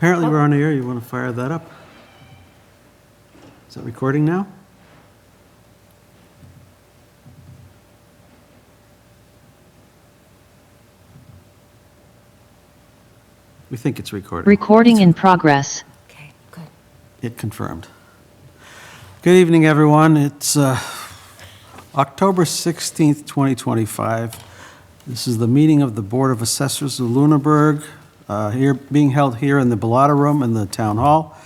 Apparently we're on the air. You want to fire that up? Is it recording now? We think it's recording. Recording in progress. Okay, good. It confirmed. Good evening, everyone. It's October 16th, 2025. This is the meeting of the Board of Assessors of Lunenburg, being held here in the Bellata Room in the Town Hall.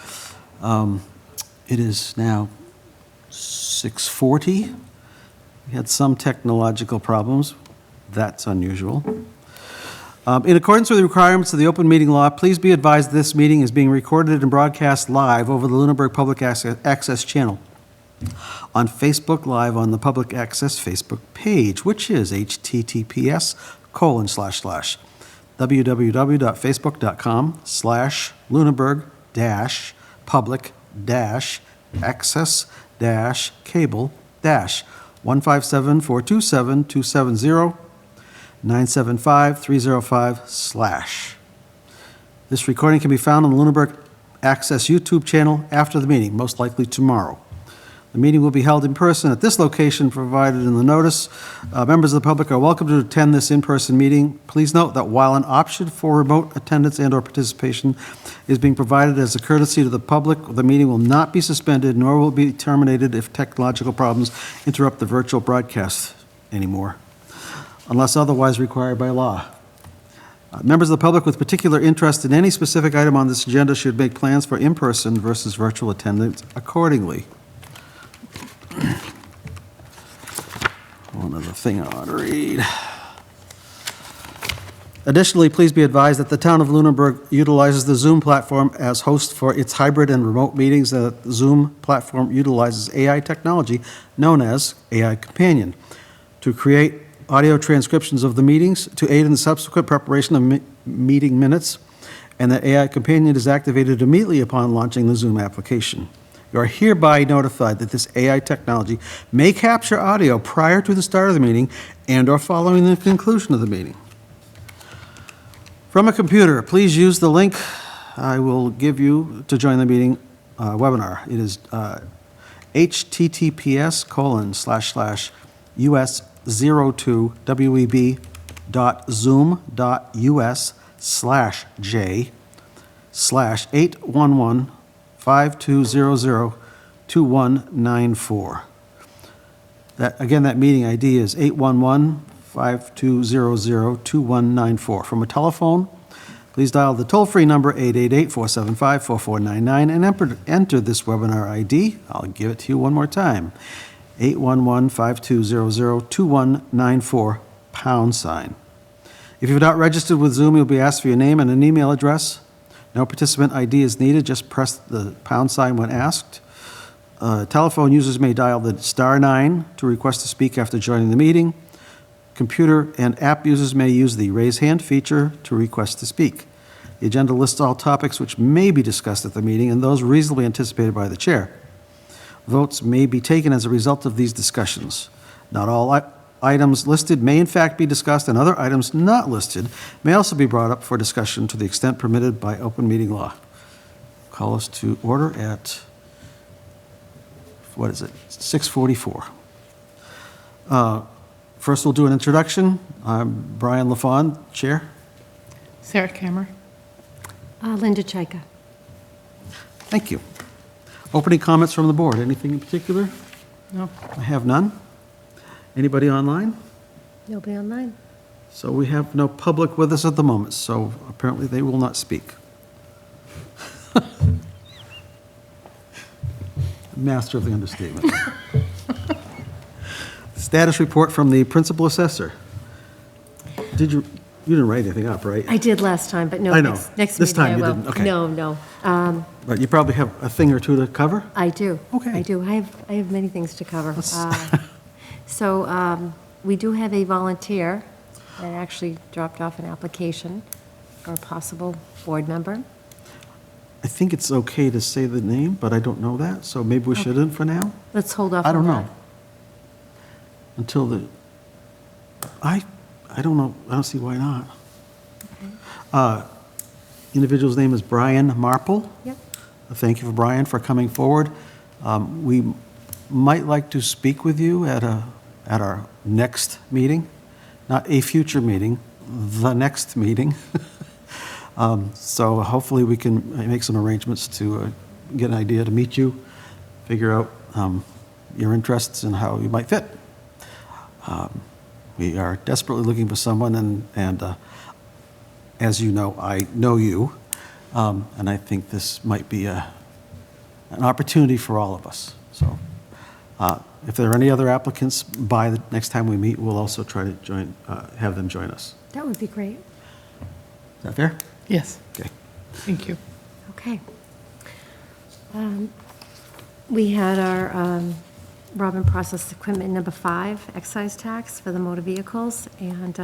It is now 6:40. We had some technological problems. That's unusual. In accordance with the requirements of the open meeting law, please be advised this meeting is being recorded and broadcast live over the Lunenburg Public Access channel on Facebook Live on the Public Access Facebook page, which is https://lunenburg-public-access-cable-157-427-270 975-305/. This recording can be found on the Lunenburg Access YouTube channel after the meeting, most likely tomorrow. The meeting will be held in person at this location provided in the notice. Members of the public are welcome to attend this in-person meeting. Please note that while an option for remote attendance and/or participation is being provided as a courtesy to the public, the meeting will not be suspended nor will it be terminated if technological problems interrupt the virtual broadcast anymore, unless otherwise required by law. Members of the public with particular interest in any specific item on this agenda should make plans for in-person versus virtual attendance accordingly. One other thing I want to read. Additionally, please be advised that the town of Lunenburg utilizes the Zoom platform as host for its hybrid and remote meetings. The Zoom platform utilizes AI technology known as AI Companion to create audio transcriptions of the meetings to aid in the subsequent preparation of meeting minutes, and the AI Companion is activated immediately upon launching the Zoom application. You are hereby notified that this AI technology may capture audio prior to the start of the meeting and/or following the conclusion of the meeting. From a computer, please use the link I will give you to join the meeting webinar. It is https://us02wb.zoom.us/j/811-5200-2194. That meeting ID is 811-5200-2194. From a telephone, please dial the toll-free number 888-475-4499 and enter this webinar ID. I'll give it to you one more time. 811-5200-2194 #. If you've not registered with Zoom, you'll be asked for your name and an email address. No participant ID is needed. Just press the # when asked. Telephone users may dial the *9 to request to speak after joining the meeting. Computer and app users may use the raise hand feature to request to speak. The agenda lists all topics which may be discussed at the meeting and those reasonably anticipated by the chair. Votes may be taken as a result of these discussions. Not all items listed may in fact be discussed, and other items not listed may also be brought up for discussion to the extent permitted by open meeting law. Call us to order at, 6:44. First, we'll do an introduction. I'm Brian LaFawn, Chair. Sarah Kammer. Linda Chaika. Thank you. Opening comments from the board. Anything in particular? No. I have none. Anybody online? Nobody online. So we have no public with us at the moment, so apparently they will not speak. Master of the understatement. Status report from the principal assessor. You didn't write anything up, right? I did last time, but no, I know. next This meeting time I you will. didn't, okay. No. But you probably have a thing or two to cover? I do. Okay. I do. I have many things to cover. Let's- So we do have a volunteer that actually dropped off an application for a possible board member. I think it's okay to say the name, but I don't know that, so maybe we shouldn't for now? Let's hold off I don't on know. that. Until the, I don't know, I don't see why not. individual's name is Brian Marple. Yep. Thank you for Brian for coming forward. We might like to speak with you at our next meeting, not a future meeting, the next meeting. So hopefully we can make some arrangements to get an idea to meet you, figure out your interests and how you might fit. We are desperately looking for someone, and as you know, I know you, and I think this might be an opportunity for all of us. So if there are any other applicants by the next time we meet, we'll also try to have them join us. That would be great. Is that fair? Yes, Okay. thank you. Okay. We had our Robin Process Equipment number 5 excise tax for the motor vehicles, and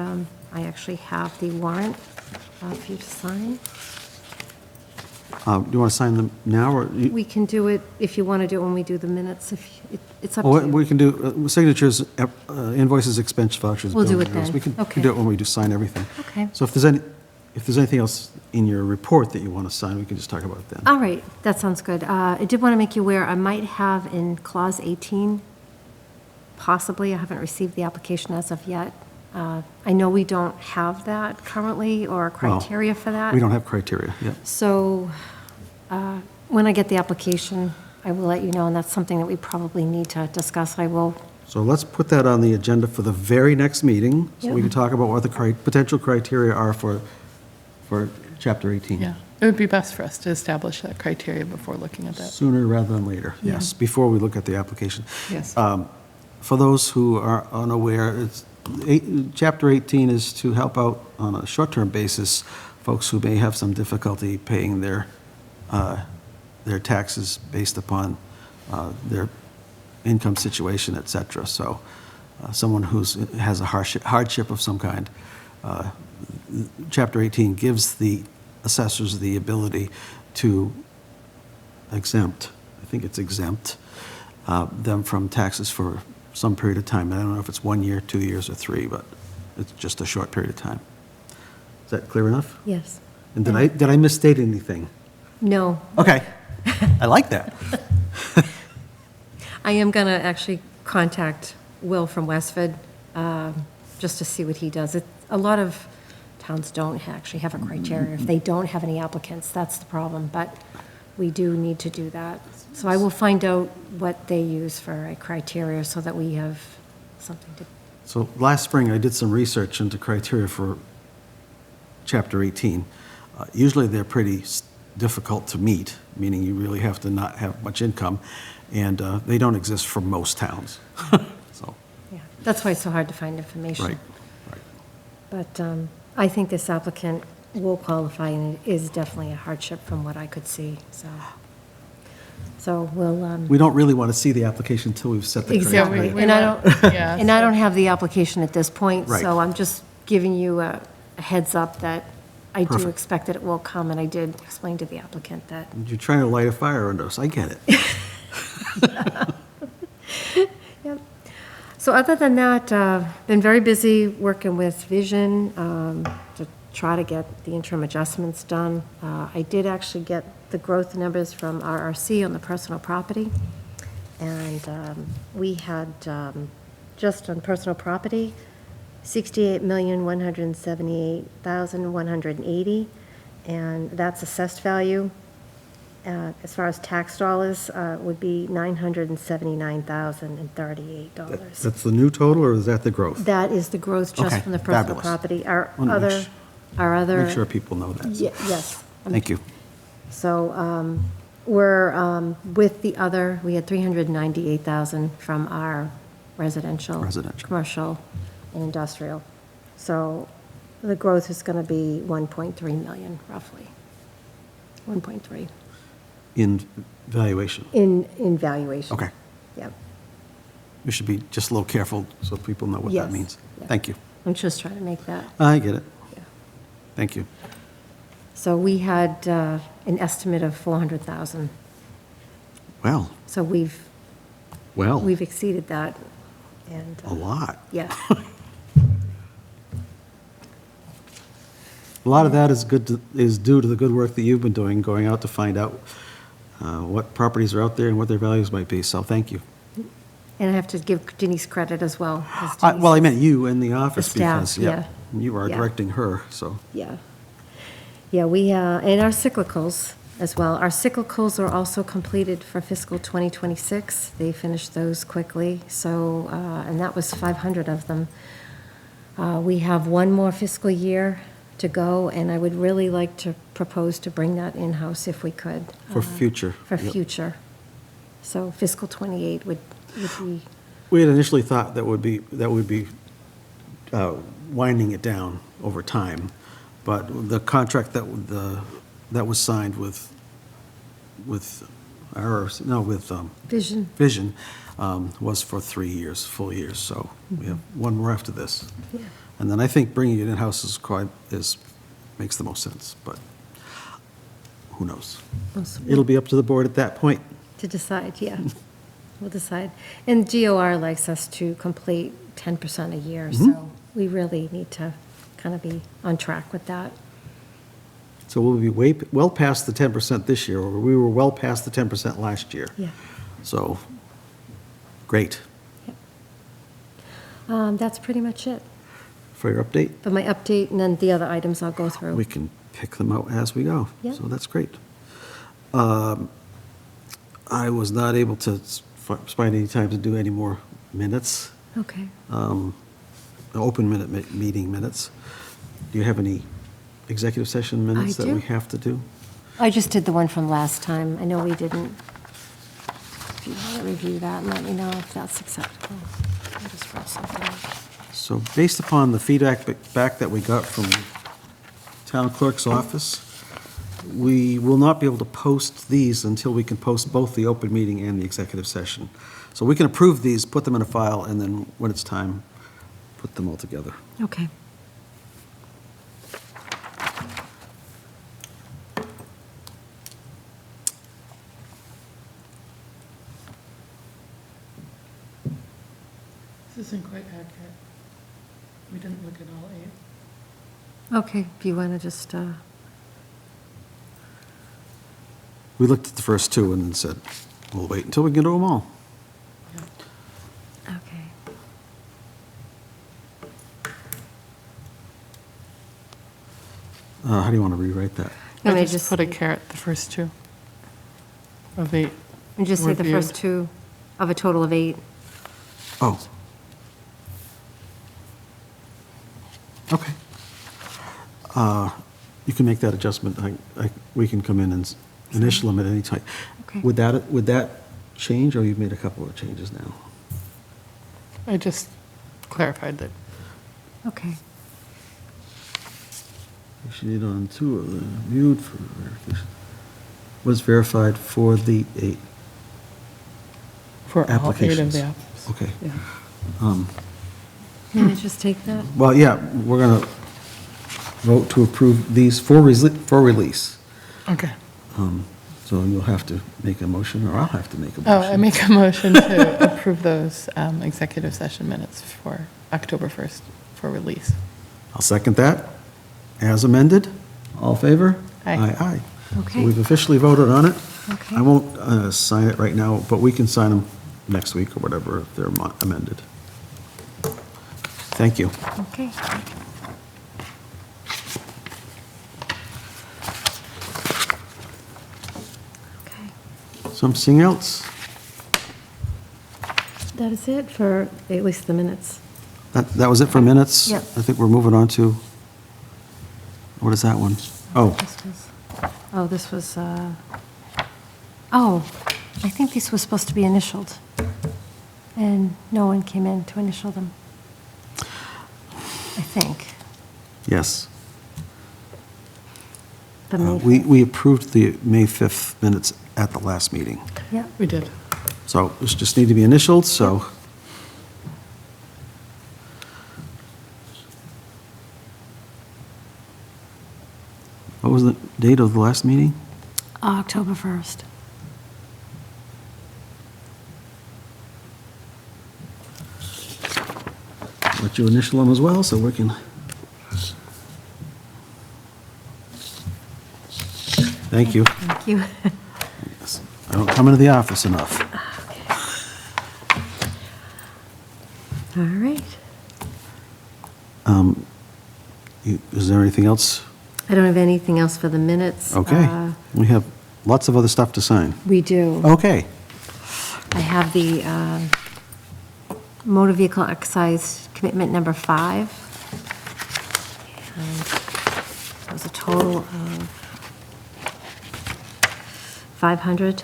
I actually have the warrant for you to sign. Do you want to sign them now, or? We can do it if you want to do it when we do the minutes, it's up to Well, you. we can do signatures, invoices, expense vouchers. We'll do billing it errors. then. We can Okay. do it when we do sign everything. Okay. So if there's anything else in your report that you want to sign, we can just talk about it then. All right, that sounds good. I did want to make you aware, I might have in clause 18, possibly, I haven't received the application as of yet. I know we don't have that currently, or criteria for that. We don't have criteria, yeah. So when I get the application, I will let you know, and that's something that we probably need to discuss. I will, So let's put that on the agenda for the very next meeting, so we Yep. can talk about what the potential criteria are for Chapter 18. Yeah, it would be best for us to establish that criteria before looking at that. Sooner rather than later, yes, before we look at the application. Yes. For those who are unaware, Chapter 18 is to help out on a short-term basis folks who may have some difficulty paying their taxes based upon their income situation, et cetera. So someone who has a hardship of some kind, Chapter 18 gives the assessors the ability to exempt, I think it's exempt, them from taxes for some period of time. I don't know if it's 1 year, 2 years, or 3, but it's just a short period of time. Is that clear enough? yes. And did I misstate anything? No, Okay, I like that. I am going to actually contact Will from Westford, just to see what he does. A lot of towns don't actually have a criteria. If they don't have any applicants, that's the problem, but we do need to do that. So I will find out what they use for a criteria so that we have something to, So last spring, I did some research into criteria for Chapter 18. Usually, they're pretty difficult to meet, meaning you really have to not have much income, and they don't exist for most towns. So, yeah. That's why it's so hard to find information. right, right. But I think this applicant will qualify, and it is definitely a hardship from what I could see, so. So we'll, We don't really want to see the application until we've set the criteria. exactly. we And I want- don't, yeah, and I don't have the application at this point, Right. so I'm just giving you a heads up that I do Perfect. expect that it will come, and I did explain to the applicant that, You're trying to light a fire under us, I get it. yep. So other than that, been very busy working with Vision to try to get the interim adjustments done. I did actually get the growth numbers from RRC on the personal property, and we had, just on personal property, 68,178,180, and that's assessed value. As far as tax dollars, would be $979,038. That's the new total, or is that the growth? That is the growth just Okay, from the personal fabulous. property. Wanna make Our other. Make sure people know that. Yes. Thank you. So we're, with the other, we had 398,000 from our residential. Residential. Commercial, and industrial. So the growth is going to be 1.3 million, roughly. 1.3 In valuation. in valuation. Okay. Yep. We should be just a little careful so people know what Yes. that means. Yeah. Thank you. I'm just trying to make that, I get it. yeah. Thank you. So we had an estimate of 400,000. Well, So we've exceeded that, and. a lot. Yeah. A lot of that is is due to the good work that you've been doing, going out to find out what properties are out there and what their values might be, so thank you. And I have to give Denise credit as well. 'cause Well, I Denise meant you in the office staff, because, yeah. you are Yeah. directing her, so. Yeah. Yeah, and our cyclicals as well. Our cyclicals are also completed for fiscal 2026. They finished those quickly, so, and that was 500 of them. We have one more fiscal year to go, and I would really like to propose to bring that in-house if we could. For future. For Yep. future. So fiscal 28 would be, We had initially thought that would be winding it down over time, but the contract that was signed with vision. Vision was for 3 years, full years, so we have one more after this. Yeah. And then I think bringing it in-house makes the most sense, but who knows? It'll be up to the board at that point. To decide, yeah. We'll decide. And GOR likes us to complete 10% a year, so we really need to kind of be on track with that. So we'll be well past the 10% this year, or we were well past the 10% last year. Yeah. So, great. That's pretty much it. For your update, For my update, and then the other items I'll go through. we can pick them out as we go. Yeah. So that's great. I was not able to find any time to do any more minutes, Okay. open meeting minutes. Do you have any executive session minutes I that we do. have to do? I just did the one from last time. I know we didn't. If you want to review that and let me know if that's acceptable. I just wrote something up. So based upon the feedback back that we got from town clerk's office, we will not be able to post these until we can post both the open meeting and the executive session. So we can approve these, put them in a file, and then when it's time, put them all together. Okay. This isn't quite accurate. We didn't look at all 8. Okay, if you want to just, We looked at the first two and then said, we'll wait until we can do them all. Yeah. okay. How do you want to rewrite that? Let me I just put a caret, the first 2 of 8. And just say the first reviewed. 2 of a total of 8. Oh. Okay. You can make that adjustment. We can come in and initial them at any time. Okay. Would that change, or you've made a couple of changes now? I just clarified that. Okay. She did on 2 of them, viewed for verification. Was verified for the 8. For all 8 of Applications. the apps. Okay. Yeah. Can I just take that? Well, yeah, we're going to vote to approve these for release. Okay. So you'll have to make a motion, or I'll have to make a motion. Oh, I make a motion to approve those executive session minutes for October 1st for release. I'll second that. As amended. All in favor? Aye. Aye, aye. Okay. So we've officially voted on it. Okay. I won't sign it right now, but we can sign them next week or whatever if they're amended. Thank you. Okay. Okay. Something else? That is it for at least the minutes. That was it for minutes? Yep. I think we're moving on to, what is that one? Oh, This was, I think these were supposed to be initialed. And no one came in to initial them. I think. yes. The May We approved the May 5th minutes at the last meeting. Yep. We did. So those just need to be initialed, so. What was the date of the last meeting? October 1st. Let you initial them as well, so we can. Thank you. Thank you. I don't come into the office enough. All right. Is there anything else? I don't have anything else for the minutes. Okay. We have lots of other stuff to sign. We do. Okay. I have the motor vehicle excise commitment number 5. And it was a total of 500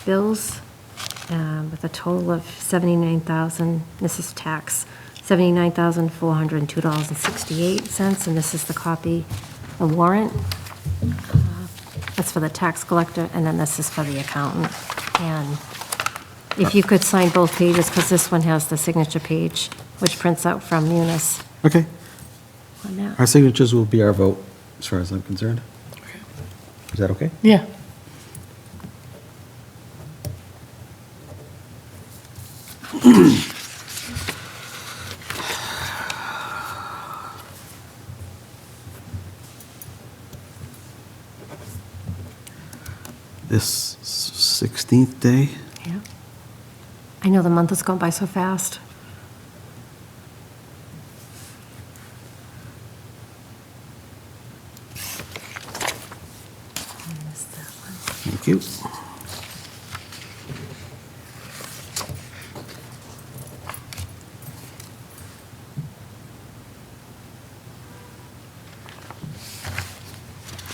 bills with a total of 79,000, this is tax, $79,402.68, and this is the copy, the warrant. That's for the tax collector, and then this is for the accountant. And if you could sign both pages, because this one has the signature page, which prints out from Munis Okay. on that. Our signatures will be our vote, as far as I'm concerned. Is that okay? Yeah. This 16th day? Yeah. I know the month has gone by so fast. I missed that one. Thank you.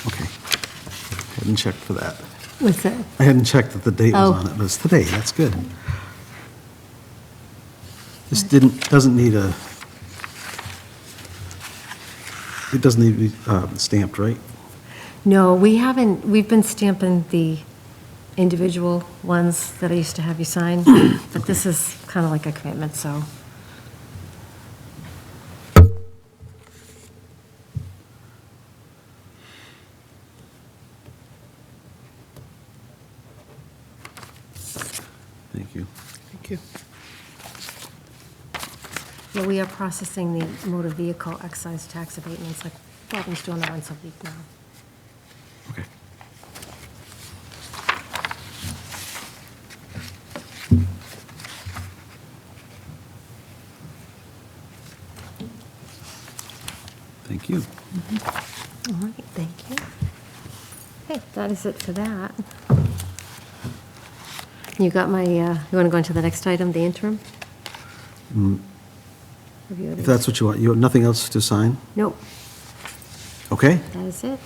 Okay. Hadn't checked for that. What's that? I hadn't checked that the date was Oh. on it, but it's today, that's good. This doesn't need a, it doesn't need to be stamped, right? No, we haven't, we've been stamping the individual ones that I used to have you sign, but this is kind of like a commitment, so. Thank you. Thank you. Yeah, we are processing the motor vehicle excise tax abatements, like Robin's doing it once a week now. Okay. Thank you. All right, thank you. Okay, that is it for that. You got my, you want to go into the next item, the interim? Have you If already- that's what you want, you have nothing else to sign? Nope, Okay? that is it.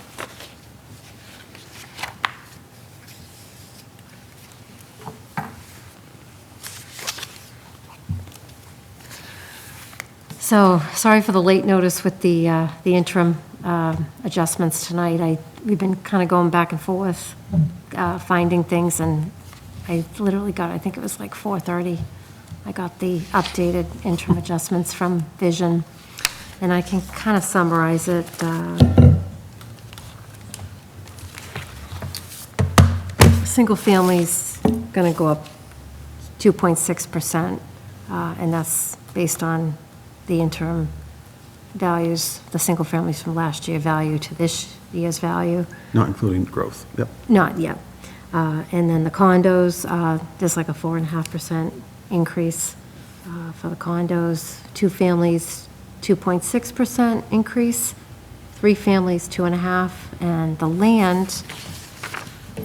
So, sorry for the late notice with the interim adjustments tonight. We've been kind of going back and forth, finding things, and I literally got, I think it was like 4:30, I got the updated interim adjustments from Vision, and I can kind of summarize it. Single family's going to go up 2.6%, and that's based on the interim values, the single families from last year value to this year's value. Not including growth, yep. Not yet. And then the condos, there's like a 4.5% increase for the condos. Two families, 2.6% increase. Three families, 2.5%. And the land,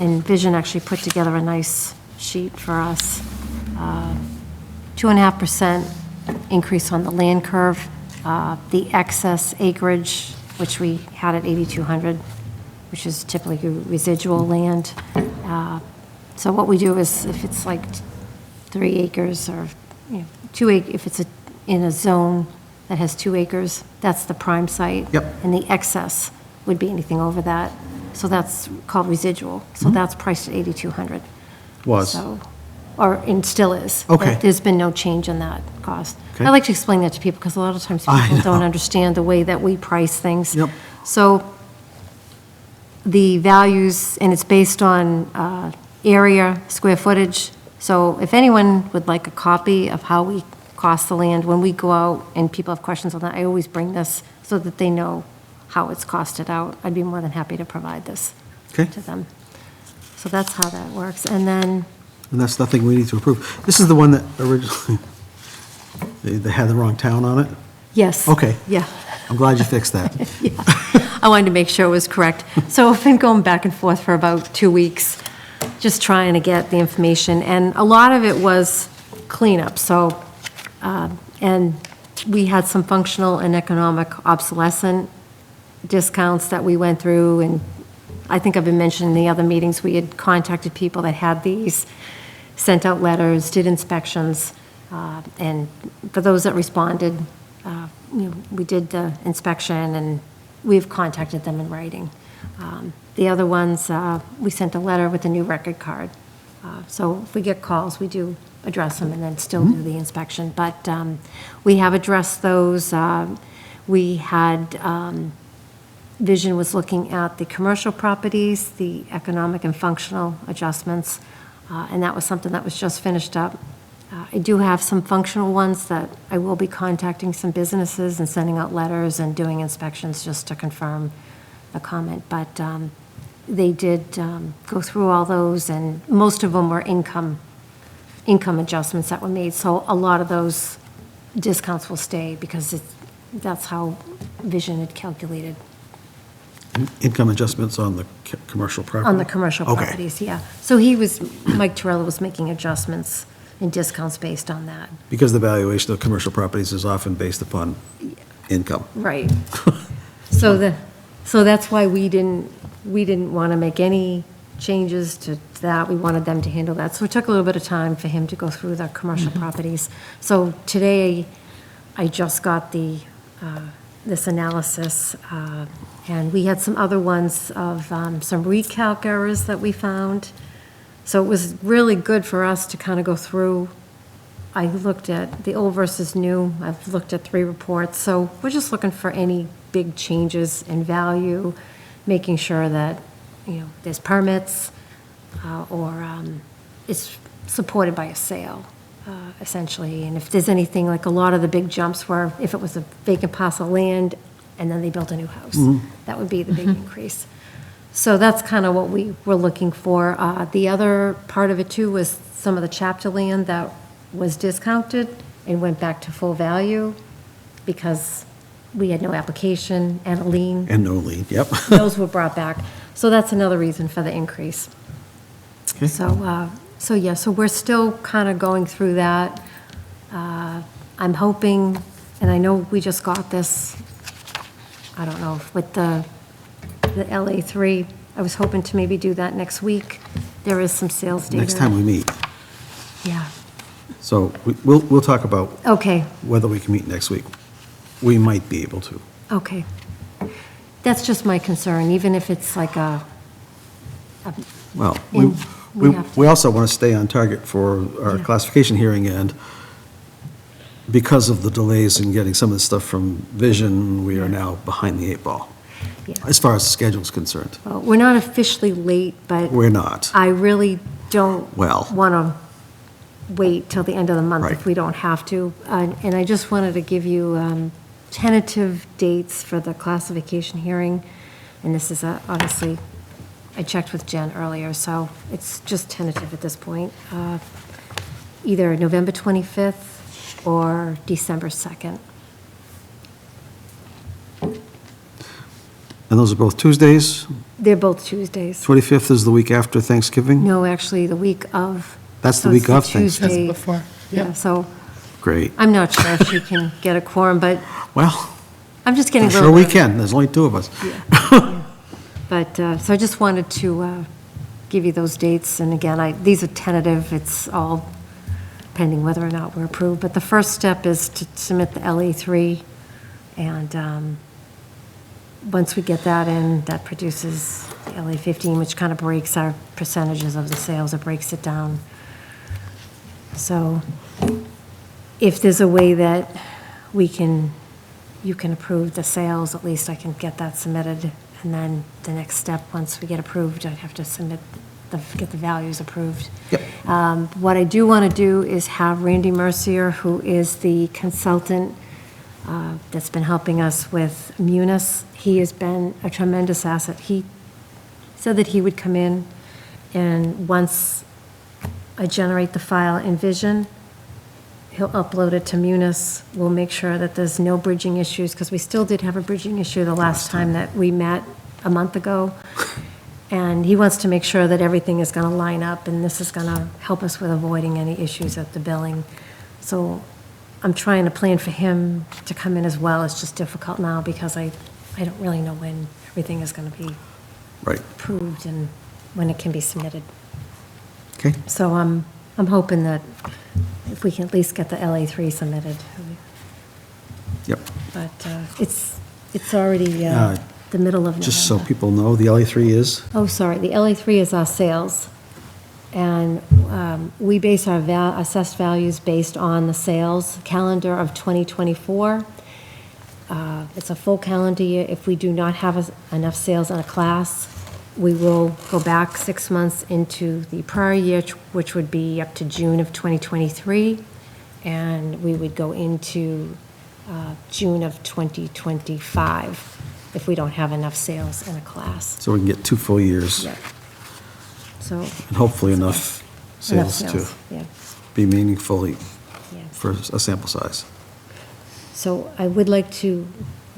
and Vision actually put together a nice sheet for us. 2.5% increase on the land curve. The excess acreage, which we had at 8,200, which is typically residual land. So what we do is, if it's like 3 acres or, 2 acres, if it's in a zone that has 2 acres, that's the prime site. Yep. And the excess would be anything over that. So that's called residual. So that's priced at 8,200. Was. So, and still is. Okay. There's been no change in that cost. Okay. I like to explain that to people, because a lot of times I people don't know. understand the way that we price things. Yep. So the values, and it's based on area, square footage. So if anyone would like a copy of how we cost the land, when we go out and people have questions on that, I always bring this so that they know how it's costed out. I'd be more than happy to provide this Okay. to them. So that's how that works. And then, And that's nothing we need to approve. This is the one that originally, they had the wrong town on it? yes. Okay. Yeah. I'm glad you fixed that. I wanted to make sure it was correct. So I've been going back and forth for about 2 weeks, just trying to get the information, and a lot of it was cleanup, so, and we had some functional and economic obsolescent discounts that we went through, and I think I've been mentioning in the other meetings, we had contacted people that had these, sent out letters, did inspections, and for those that responded, we did the inspection, and we've contacted them in writing. The other ones, we sent a letter with a new record card. So if we get calls, we do address them and then still do the inspection. But we have addressed those. We had, Vision was looking at the commercial properties, the economic and functional adjustments, and that was something that was just finished up. I do have some functional ones that I will be contacting some businesses and sending out letters and doing inspections just to confirm the comment. But they did go through all those, and most of them were income adjustments that were made. So a lot of those discounts will stay because that's how Vision had calculated. Income adjustments on the commercial property? On the commercial Okay. properties, yeah. So Mike Torella was making adjustments and discounts based on that. Because the valuation of commercial properties is often based upon income. Right. So that's why we didn't want to make any changes to that. We wanted them to handle that. So it took a little bit of time for him to go through the commercial properties. So today, I just got this analysis, and we had some other ones of some recalc errors that we found. So it was really good for us to kind of go through. I looked at the old versus new. I've looked at 3 reports. So we're just looking for any big changes in value, making sure that, there's permits or it's supported by a sale, essentially. And if there's anything, like a lot of the big jumps were if it was a vacant parcel of land and then they built a new house, that would be the big increase. So that's kind of what we were looking for. The other part of it too was some of the chapter land that was discounted and went back to full value because we had no application and a lien. And no lien, yep. Those were brought back. So that's another reason for the increase. Okay. So we're still kind of going through that. I'm hoping, and I know we just got this, I don't know, with the LA3, I was hoping to maybe do that next week. There is some sales data. Next time we meet. Yeah, So we'll talk about okay, whether we can meet next week. We might be able to. okay. That's just my concern, even if it's like Well, And we have to- we also want to stay on target for our Yeah. classification hearing, and because of the delays in getting some of the stuff from Vision, we are now behind the 8 ball, yeah. as far as the schedule is concerned. Well, we're not officially late, but We're not. I really don't Well. want to wait till the end of the month if Right. we don't have to. And I just wanted to give you tentative dates for the classification hearing. And this is honestly, I checked with Jen earlier, so it's just tentative at this point. Either November 25th or December 2nd. And those are both Tuesdays? They're both Tuesdays. 25th is the week after Thanksgiving? No, actually, the week of. That's the so week it's the of Thanksgiving. Tuesday. That's before, Yeah, yeah. so Great. I'm not sure if she can get a quorum, but Well, I'm just getting I'm a little. sure we nervous. can. There's only 2 of us. But, so I just wanted to give you those dates, and again, these are tentative, it's all pending whether or not we're approved. But the first step is to submit the LA3, and once we get that in, that produces the LA15, which kind of breaks our percentages of the sales, it breaks it down. So if there's a way that you can approve the sales, at least I can get that submitted. And then the next step, once we get approved, I'd have to get the values approved. Yep. What I do want to do is have Randy Mercier, who is the consultant that's been helping us with Munis. He has been a tremendous asset. He said that he would come in And once I generate the file in Vision, he'll upload it to Munis. We'll make sure that there's no bridging issues, because we still did have a bridging issue the last time that we met a month ago. And he wants to make sure that everything is going to line up, and this is going to help us with avoiding any issues at the billing. So I'm trying to plan for him to come in as well. It's just difficult now because I don't really know when everything is going to be Right. approved and when it can be submitted. Okay. So I'm hoping that if we can at least get the LA3 submitted. Yep. But it's already the middle of November. Just so people know, the LA3 is? Oh, sorry, the LA3 is our sales. And we base our assessed values based on the sales calendar of 2024. It's a full calendar year. If we do not have enough sales in a class, we will go back 6 months into the prior year, which would be up to June of 2023, and we would go into June of 2025 if we don't have enough sales in a class. So we can get 2 full years. Yeah. So. And hopefully enough Enough sales to sales, yeah, be meaningfully yeah. for a sample size. So I would like to,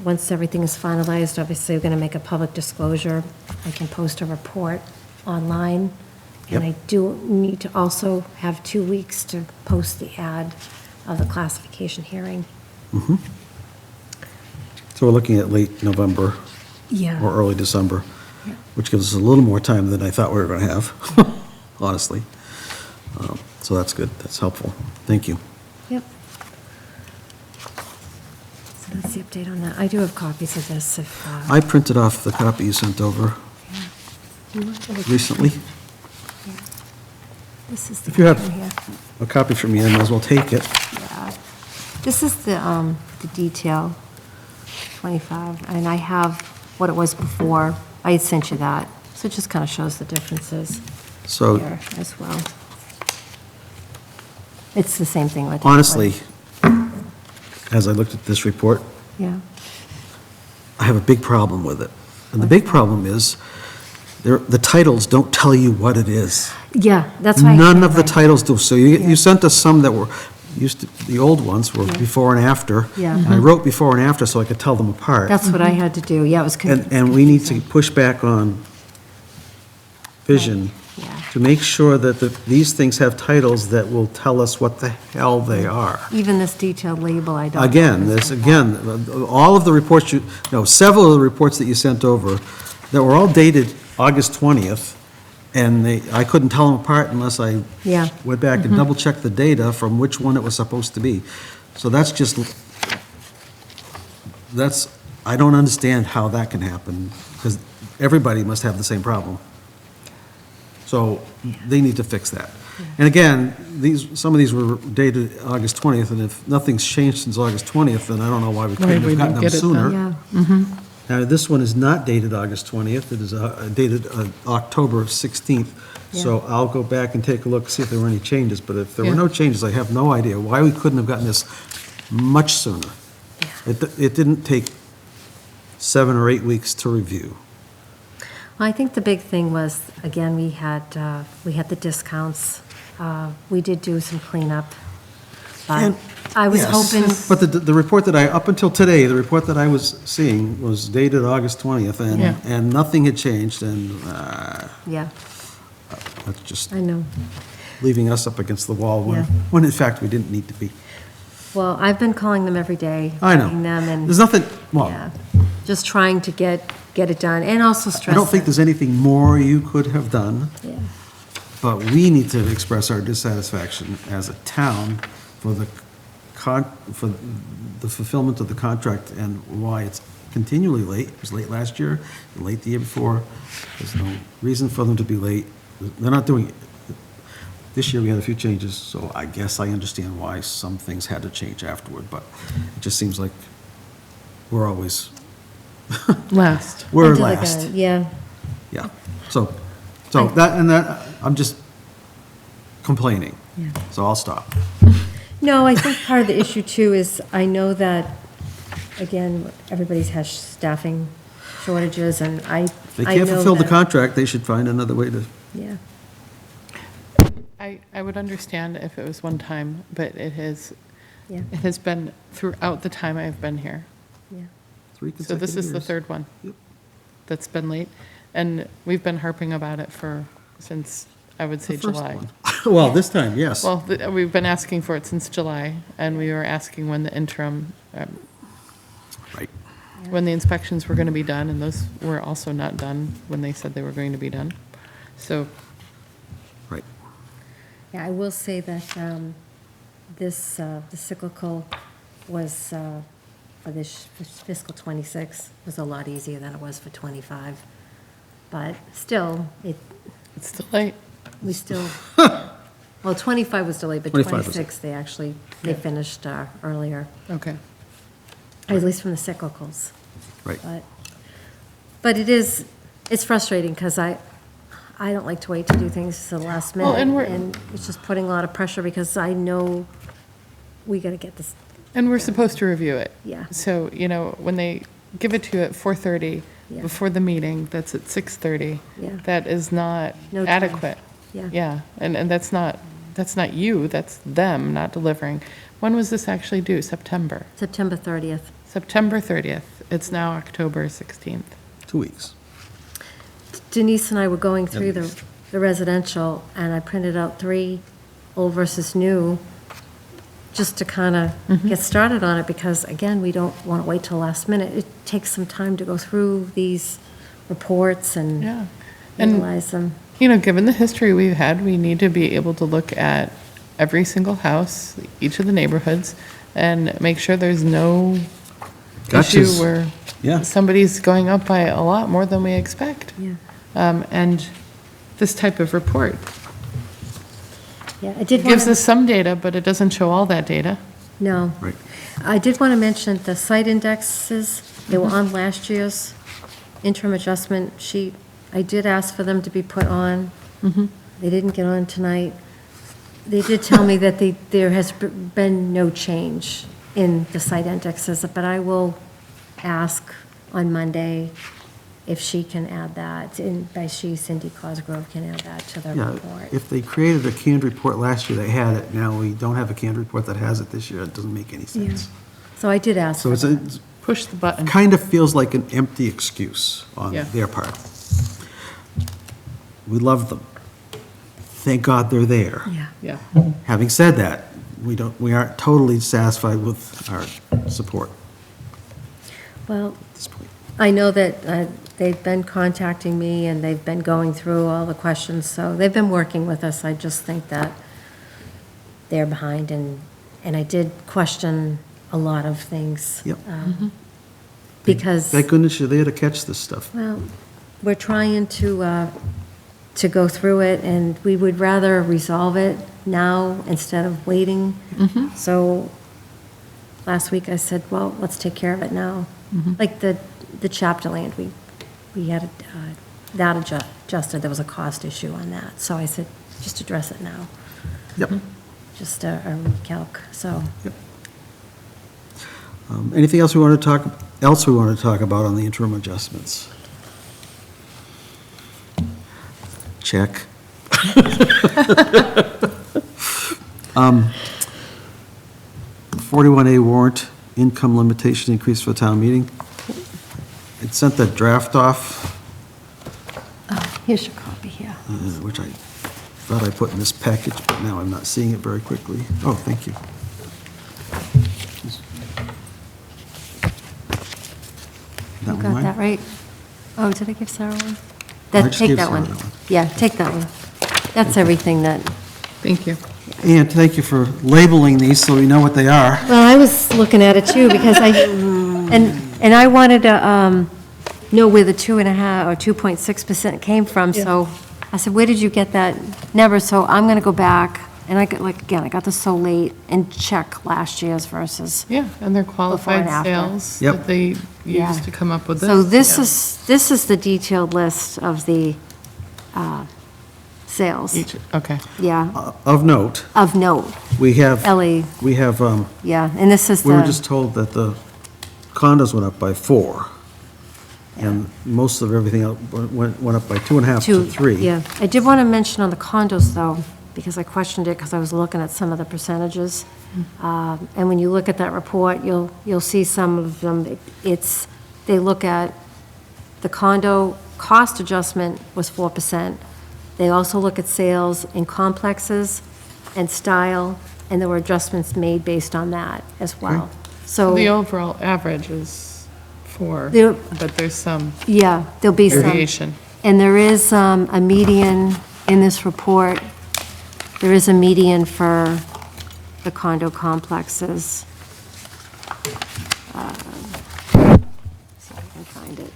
once everything is finalized, obviously we're going to make a public disclosure. I can post a report online. And Yep. I do need to also have 2 weeks to post the ad of the classification hearing. So we're looking at late November Yeah. or early December, Yeah. which gives us a little more time than I thought we were going to have, honestly. So that's good. That's helpful. Thank you. Yep. So that's the update on that. I do have copies of this if. I printed off the copy you sent over You want to look- recently. Yeah. This is the. If you have one here. a copy from me, I might as well take it. Yeah. This is the detail, 25, and I have what it was before. I had sent you that, so it just kind of shows the differences So here as well. It's the same thing. with honestly, as I looked at this report, Yeah, I have a big problem with it. And the big problem is, the titles don't tell you what it is. yeah, that's why. I None can't of the write. titles do. So you Yeah. you sent us some that were, the old ones were Yeah. before and after. Yeah. And I wrote before and after so I could tell them apart. That's what I had to do, yeah, it was. And we need to push back on Vision Yeah. to make sure that these things have titles that will tell us what the hell they are. Even this detailed label, I don't. Again, all of the reports several of the reports that you sent over that were all dated August 20th, and I couldn't tell them apart unless I Yeah. went back and double-checked the data from which one it was supposed to be. So I don't understand how that can happen, because everybody must have the same problem. So they need to fix that. And again, some of these were dated August 20th, and if nothing's changed since August 20th, then I don't know why we couldn't we have gotten didn't them get it sooner. Yeah, Now, this one is not dated August 20th, it is dated October 16th. So I'll go back and take a look, see if there were any changes, but if there were Yeah. no changes, I have no idea why we couldn't have gotten this much sooner. It didn't take 7 or 8 weeks to review. Well, I think the big thing was, again, we had the discounts. We did do some cleanup, but And- I was Yes. hoping. But the report that up until today, the report that I was seeing was dated August 20th, Yeah. and nothing had changed, and Yeah, that's just I know. leaving us up against the wall Yeah. when in fact we didn't need to be. Well, I've been calling them every day. I know. writing them and, There's nothing, well, yeah, just trying to get it done, and also stress. I don't think that- there's anything more you could have done, Yeah, but we need to express our dissatisfaction as a town for for the fulfillment of the contract and why it's continually late. It was late last year, late the year before. There's no reason for them to be late. They're not doing it. This year, we had a few changes, so I guess I understand why some things had to change afterward, but it just seems like we're always, Last. we're Until they're last. gonna- Yeah, Yeah, so I'm just complaining, so I'll stop. no, I think part of the issue too is, I know that, again, everybody's has staffing shortages, and I If they I can't know fulfill the that- contract, they should find another way to, Yeah, I would understand if it was one time, but it Yeah, has been throughout the time I've been here. yeah. 3 So consecutive this is the years. third one Yep. that's been late. And we've been harping about it since, I would say, The first July. one. Well, this time, yes. Well, we've been asking for it since July, and we were asking when the interim, Right. when the inspections were going to be done, and those were also not done when they said they were going to be done. So, Right. Yeah, I will say that the cyclical was, for this fiscal '26, was a lot easier than it was for '25. But still, it's still late. we still, well, '25 was delayed, but 25 was- '26, they finished earlier, Okay. at least from the cyclicals. Right. But it's frustrating because I don't like to wait to do things to the last minute. Well, and we're- And it's just putting a lot of pressure because I know we got to get this, And we're supposed to review it. Yeah. So, when they give it to you at 4:30 Yeah. before the meeting, that's at 6:30. Yeah. That is not No time. adequate. Yeah. Yeah, and that's not you, that's them not delivering. When was this actually due? September? September 30th. September 30th. It's now October 16th. 2 weeks. Denise and I were going through the residential, and I printed out 3 old versus new, just to kind of get started on it, because, again, we don't want to wait till last minute. It takes some time to go through these reports and Yeah. And, analyze them. given the history we've had, we need to be able to look at every single house, each of the neighborhoods, and make sure there's no issue Gotchas. where Yeah. somebody's going up by a lot more than we expect. Yeah. And this type of report Yeah, I did want gives to, us some data, but it doesn't show all that data. no. Right. I did want to mention the site indexes, they were on last year's interim adjustment sheet. I did ask for them to be put on. They didn't get on tonight. They did tell me that there has been no change in the site indexes, but I will ask on Monday if she can add that, and by she, Cindy Cosgrove can add that to the Yeah, report. if they created a canned report last year, they had it. Now we don't have a canned report that has it this year. It doesn't make any sense. So I did ask So for it's, that. it Push the button. kind of feels like an empty excuse on Yeah. their part. We love them. Thank God they're there. Yeah. Yeah. Having said that, we aren't totally satisfied with our support Well, at this point. I know that they've been contacting me, and they've been going through all the questions, so they've been working with us. I just think that they're behind, and I did question a lot of things. Yep. Because, Thank goodness you're there to catch this stuff. well, we're trying to go through it, and we would rather resolve it now instead of waiting. So last week I said, well, let's take care of it now. Like the chapter land, we had that adjusted, there was a cost issue on that. So I said, just address it now, Yep. just a recalc, so. Yep. Anything else we want to talk about on the interim adjustments? Check. 41A warrant, income limitation increase for the town meeting. It sent that draft off, Here's your copy here. which I thought I put in this package, but now I'm not seeing it very quickly. Oh, thank you. You one got mine? that right? Oh, did I give Sarah one? I just Take gave that Sarah one. that one. Yeah, take that one. That's everything that, Thank you. And thank you for labeling these so we know what they are. well, I was looking at it too, because and I wanted to know where the 2.5 or 2.6% came from, so I said, where did you get that number? So I'm gonna go back, and I got this so late, and check last year's versus. Yeah, and they're Before qualified and after. sales Yep. that they Yeah. use to come up with this. So Yeah. this is the detailed list of the sales, Okay. yeah, Of note, of note, we have, LE, yeah, and this is we were the, just told that the condos went up by 4. And most of everything else went up by 2.5 to 3. Yeah, I did want to mention on the condos, though, because I questioned it because I was looking at some of the percentages. And when you look at that report, you'll see some of them, they look at the condo cost adjustment was 4%. They also look at sales in complexes and style, and there were adjustments made based on that as well. So, The overall average is 4, There- but there's some yeah, there'll be some. variation. And there is a median in this report. There is a median for the condo complexes. See if I can find it.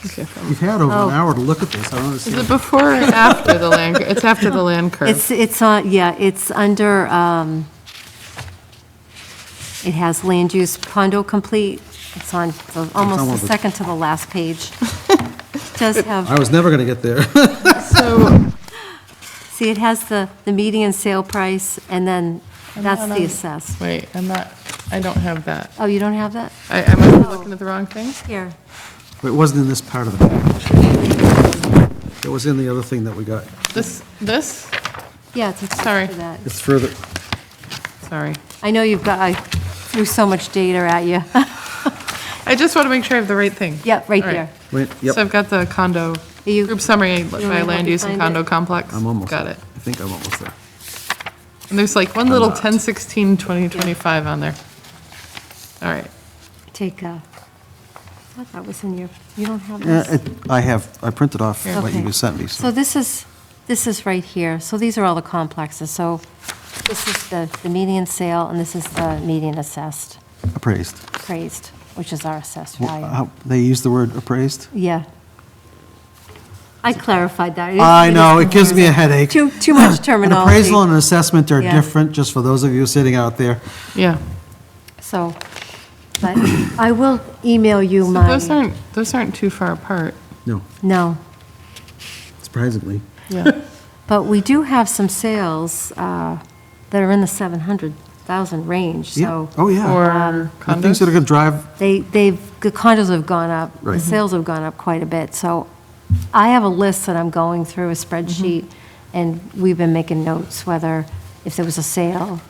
Okay, from- You've had over an Oh. hour to look at this. I don't Is understand. it before or after the land, it's after the land curve? It's on, yeah, it's under, it has land use condo complete. It's on almost almost the a- second to the last page. Does have, I was never going to get there. So, see, it has the median sale price, and then that's the assessed. wait, I don't have that. Oh, you don't have that? I must be looking at the wrong thing? Here. It wasn't in this part of the package. It was in the other thing that we got. This? Yeah, it's attached Sorry. to that. It's further, Sorry. I know you've got, I threw so much data at you. I just want to make sure I have the right thing. Yep, right All there. wait, yep, So I've got the condo, You- group summary want by me to land help you use and find condo it? complex. I'm almost Got there. it. I think I'm almost there. And there's like one little not. 10/16/2025 on there. All right. Take, I thought that was in your, you don't have Yeah, this? I printed off what Okay. you sent me, So this is right here. So these are all the complexes. So this is the median sale, and this is the median assessed, appraised. appraised, which is our assessed Well, value. They use the word appraised? Yeah. I clarified that. I know, it gives me a headache. Too much An terminology. appraisal and an assessment are Yeah. different, just for those of you sitting out there. Yeah. So, but I will email you So my, those aren't too far apart. No, no, surprisingly. Yeah. but we do have some sales that are in the 700,000 range, Yeah. so Oh, yeah. Or The things that are condos. going to drive, the condos have gone up. The Right. sales have gone up quite a bit. So I have a list that I'm going through, a spreadsheet, and we've been making notes whether, if there was a sale,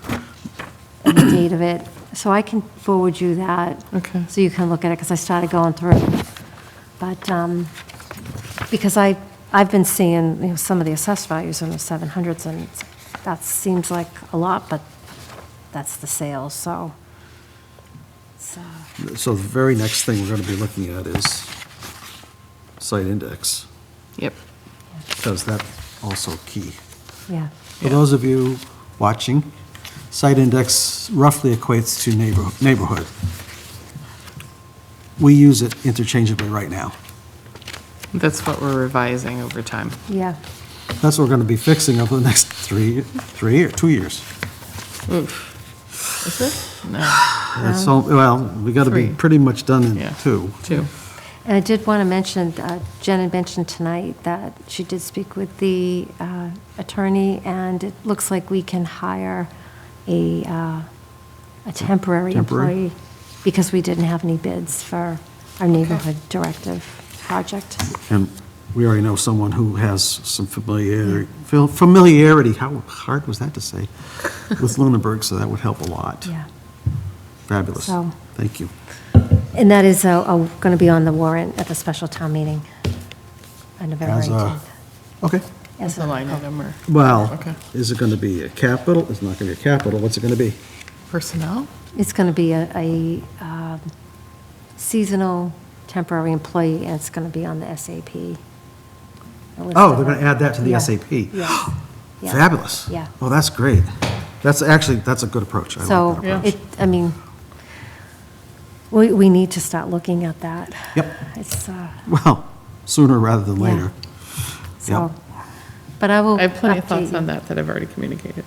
and the date of it. So I can forward you that. Okay. So you can look at it, because I started going through. But, because I've been seeing, some of the assessed values in the 700s, and that seems like a lot, but that's the sales, so. so the very next thing we're going to be looking at is site index, Yep. because that's also key. Yeah, For Yeah. those of you watching, site index roughly equates to neighborhood. We use it interchangeably right now. That's what we're revising over time. yeah. That's what we're going to be fixing over the next 2 years. Oof. Is it? No, That's all, well, we got to be 3. pretty much done in Yeah. 2. 2. And I did want to mention, Jen had mentioned tonight that she did speak with the attorney, and it looks like we can hire a temporary Temporary? employee, because we didn't have any bids for our neighborhood directive project. And we already know someone who has some familiarity, how hard was that to say, with Lunenburg, so that would help a lot. Yeah. Fabulous. So- Thank you. And that is going to be on the warrant at the special town meeting on November As a- 18th. Okay. As As a line item or Well, Okay. is it going to be a capital? It's not going to be a capital. What's it going to be? personnel? It's going to be a seasonal temporary employee, and it's going to be on the SAP. Oh, they're going to add that to the Yeah. SAP. Yes. Yeah. Fabulous. Yeah. Oh, that's great. That's a good approach. I like So, that approach. we need to start looking at that. Yep. It's, Well, sooner rather than Yeah. later. so, but I will I have plenty of thoughts update you. on that I've already communicated.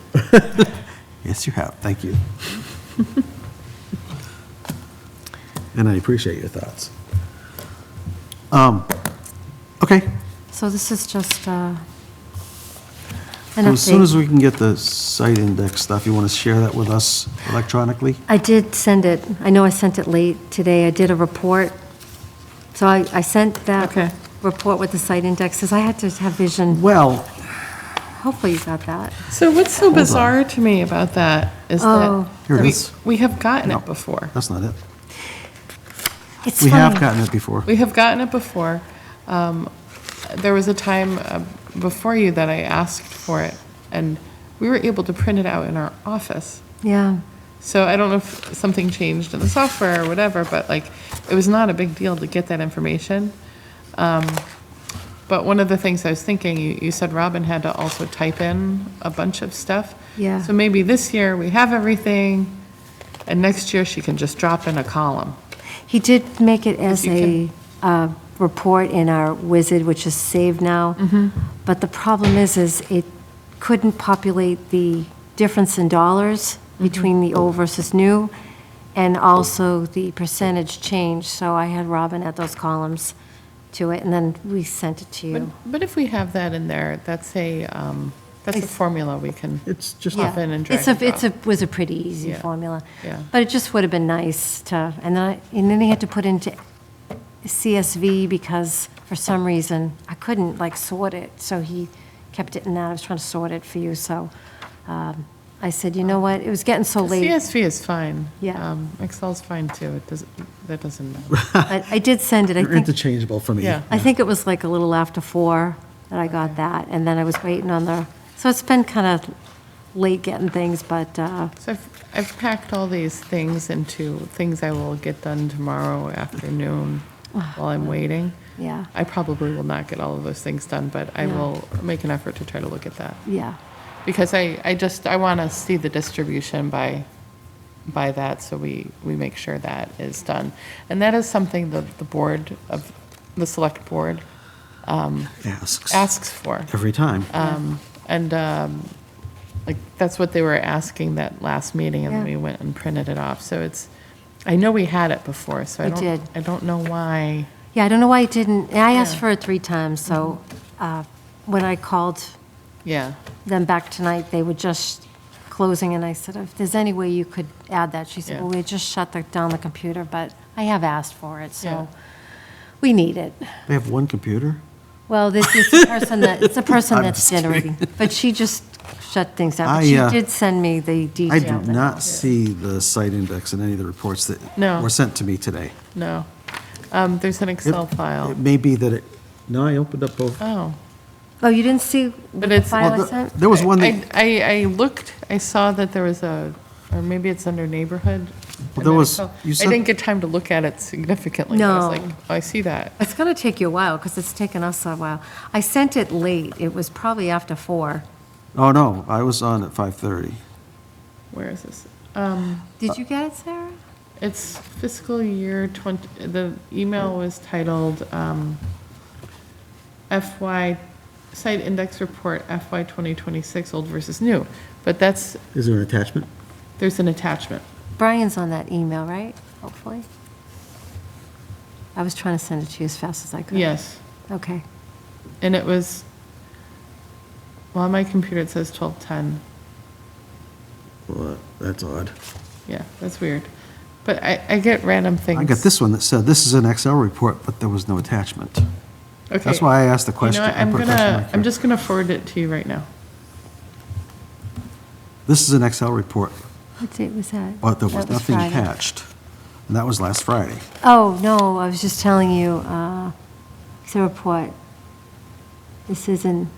Yes, you have. Thank you. And I appreciate your thoughts. Okay. So this is just an So as soon as update. we can get the site index stuff, you want to share that with us electronically? I did send it, I know I sent it late today, I did a report. So I sent that Okay. report with the site indexes. I had to have vision. Well, Hopefully you got that. So what's so bizarre to me about that is Oh. Here it that is. we have gotten No. it before. that's not it. It's We have funny. gotten it before. We have gotten it before. There was a time before you that I asked for it, and we were able to print it out in our office. Yeah. So I don't know if something changed in the software or whatever, but like, it was not a big deal to get that information. But one of the things I was thinking, you said Robin had to also type in a bunch of stuff. Yeah. So maybe this year we have everything, and next year she can just drop in a column. He did make it as you a report in our wizard, which is saved now. But the problem is it couldn't populate the difference in dollars between the old versus new, and also the percentage change. So I had Robin add those columns to it, and then we sent it to But, you. but if we have that in there, that's a formula we can It's just, pop in and drag It's and a, drop. was a pretty easy Yeah. formula. Yeah. But it just would have been nice to, and then he had to put into CSV because for some reason I couldn't like sort it, so he kept it in that. I was trying to sort it for you, so I said, you know what, it was getting so late. CSV is fine. Yeah. Excel's fine too. That doesn't matter. But I did send it, I you're think, interchangeable for me. Yeah. I think it was like a little after 4 that I got that, and then I was waiting on so it's been kind of late getting things, but, So I've packed all these things into things I will get done tomorrow afternoon while I'm waiting. yeah, I probably will not get all of those things done, but I will make an effort to try to look at that. yeah. Because I want to see the distribution by that, so we make sure that is done. And that is something that the select board asks for. Every time. Like, that's what they were asking that last meeting, and then Yeah. we went and printed it off. So I know we had it before, so We did. I don't know why. Yeah, I don't know why it didn't, and I asked Yeah. for it 3 times, so when I called Yeah, them back tonight, they were just closing, and I said, if there's any way you could add that, she said, Yeah. well, we just shut down the computer, but I have asked for it, Yeah. so we need it. They have one computer? Well, it's the person it's the person I'm that's just kidding. generating, but she just shut things down. But I, she uh, did send me the I details. do not see the site index in any of the reports that No. were sent to me today. no. There's an Excel file. It may be that no, I opened up both. Oh. Oh, you didn't see But the it's- file Well, I sent? There was one that, I looked, I saw that there was or maybe it's under neighborhood. Well, there in was- Excel. you I said- didn't get time to look at it significantly. I was No. like, oh, I see that. It's going to take you a while, because it's taken us a while. I sent it late. It was probably after 4. oh, no, I was on at 5:30. Where is this? Did you get it, Sarah? It's fiscal year 20, the email was titled FY, Site Index Report FY 2026, old versus new. But Is there an attachment? there's an attachment. Brian's on that email, right? Hopefully. I was trying to send it to you as fast as I could. Yes. Okay. And it was, well, on my computer it says 1210. Well, that's odd. Yeah, that's weird. But I get random things. I got this one that said, this is an Excel report, but there was no attachment. Okay. That's why I asked the You know question. what, I put a question mark I'm here. just gonna forward it to you right now. This is an Excel report, What date was that? but there was That nothing Friday. attached. And that was last Friday. Oh, no, I was just telling you, it's a report. This isn't,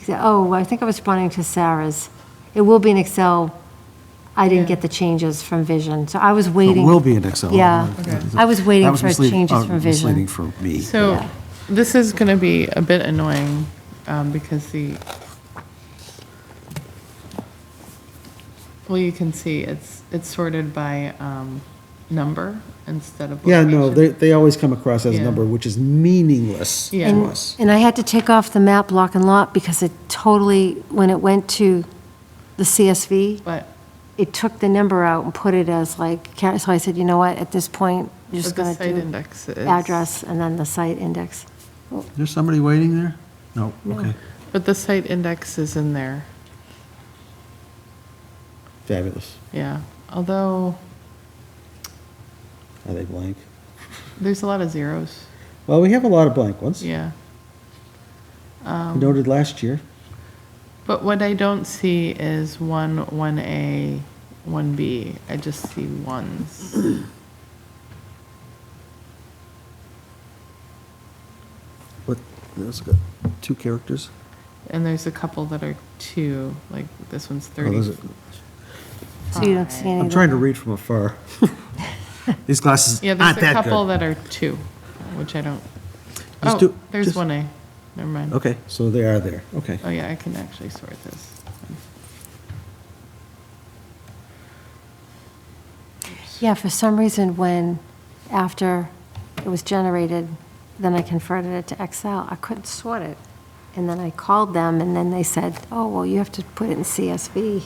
oh, I think I was responding to Sarah's. It will be in Excel. I didn't Yeah. get the changes from Vision, so I was It waiting. will be in Excel. Yeah. Okay. I was waiting That was for misleading- changes from Vision. Misleading for me. So Yeah. this is gonna be a bit annoying, because well, you can see it's sorted by, number instead of Yeah, no, location. they always come across as a Yeah. number, which is meaningless Yeah. to us. And I had to take off the map block and lot because it totally, when it went to the CSV, But, it took the number out and put it as like, so I said, you know what, at this point, you're just but the going site to do index is. address and then the site index. There's somebody waiting there? No, No. okay, But the site index is in there, fabulous. yeah. Although, Are they blank? there's a lot of zeros, Well, we have a lot of blank ones. yeah. Noted last year. But what I don't see is 1A, 1B. I just see ones. What, that's got 2 characters? And there's a couple that are 2, like this one's Oh, 30. those are- So you don't see any I'm of trying to them? read from afar. These glasses Yeah, aren't there's a that couple good. that are 2, which I don't. Just Oh, do- there's just- 1A. Never mind. Okay, so they are there, okay. Oh, yeah, I can actually sort this. Yeah, for some reason, after it was generated, then I converted it to Excel, I couldn't sort it. And then I called them, and then they said, oh, well, you have to put it in CSV.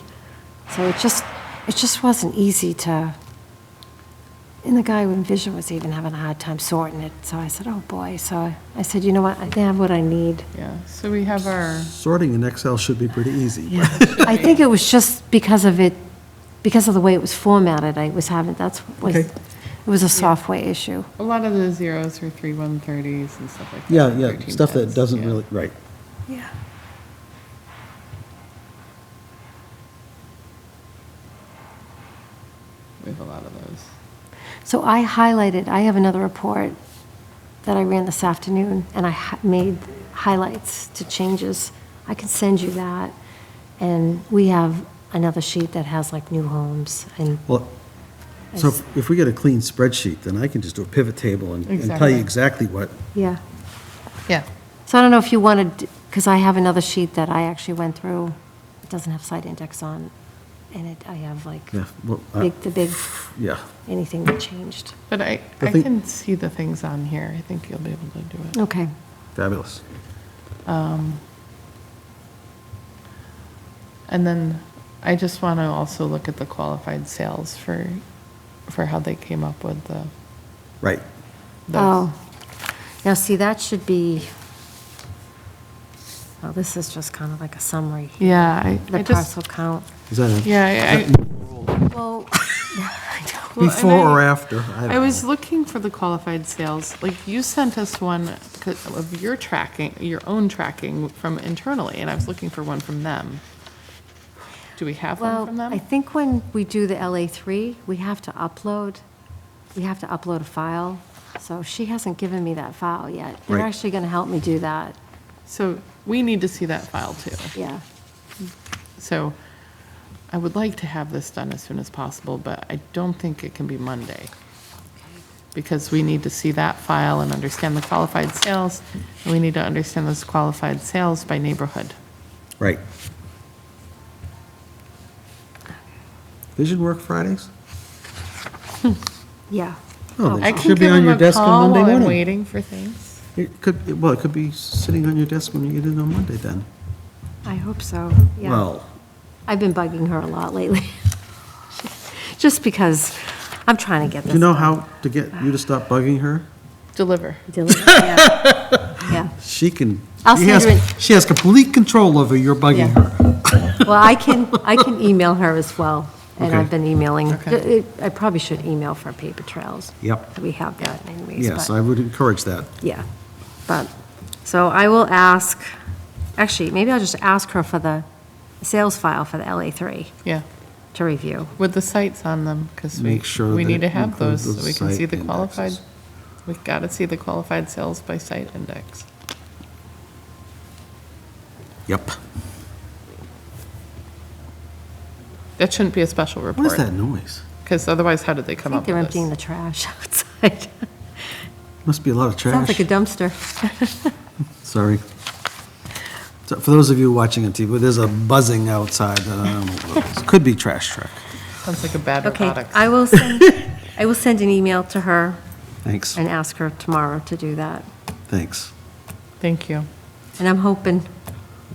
So it just wasn't easy to, and the guy with Vision was even having a hard time sorting it. So I said, oh, boy. So I said, you know what, I have what I need. Yeah, so we have our, Sorting in Excel should be pretty easy. I think it was just because of the way it was formatted, I was having, Okay. it was a software issue. a lot of the zeros are 3 130s and stuff like that. Yeah, yeah, 13 stuff that bits, doesn't yeah. really, right. Yeah. We have a lot of those. So I have another report that I ran this afternoon, and I made highlights to changes. I can send you that. And we have another sheet that has like new homes and. Well, so if we get a clean spreadsheet, then I can just do a pivot table and tell you exactly what, Yeah. Yeah. So I don't know if you wanted, because I have another sheet that I actually went through. It doesn't have site index on, and I have like yeah, well, the big, yeah. anything that changed. But I think- can see the things on here. I think you'll be able to do it. Okay. Fabulous. And then I just want to also look at the qualified sales for how they came up with the. Right. those. Oh, now see, that should be, well, this is just kind of like a summary. Yeah, I The just, parcel count. Is that a, yeah, Well, well, before and or after? I I don't was know. looking for the qualified sales, like you sent us one of your tracking, your own tracking from internally, and I was looking for one from them. Do we have one well, from them? I think when we do the LA3, we have to upload a file. So she hasn't given me that file yet. They're Right. actually going to help me do that. So we need to see that file too. Yeah. So I would like to have this done as soon as possible, but I don't think it can be Monday. Because we need to see that file and understand the qualified sales, and we need to understand those qualified sales by neighborhood. Right. Vision work Fridays? Yeah. Oh, I it can should be give on them your a desk on call Monday while I'm morning. waiting for things. It could, well, it could be sitting on your desk when you get in on Monday then. I hope so. Yeah. Well, I've been bugging her a lot lately. Just because I'm trying to get do this. you know done. how to get you to stop bugging her? Deliver. Yeah. Yeah. She can, I'll she send has, you an- she has complete control over your bugging Yeah. her. Well, I can email her as well, and Okay. I've been emailing. Okay. I probably should email for paper trails. Yep. We have that anyways. Yes, but- I would encourage that. Yeah, but, so I will ask, actually, maybe I'll just ask her for the sales file for the LA3 Yeah, to review. with the sites on them, because Make sure we that need to it have includes those, so we those can see site the qualified, indexes. we've got to see the qualified sales by site index. Yep. That shouldn't be a special report. What is that noise? Because otherwise, how did they I come think up they're with emptying the this? trash outside. Must be a lot of trash. Sounds like a dumpster. Sorry. So for those of you watching on TV, there's a buzzing outside. It could be trash truck. Sounds like a bad Okay, robotics. I will send an email to her Thanks, and ask her tomorrow to do that. thanks. Thank you. And I'm hoping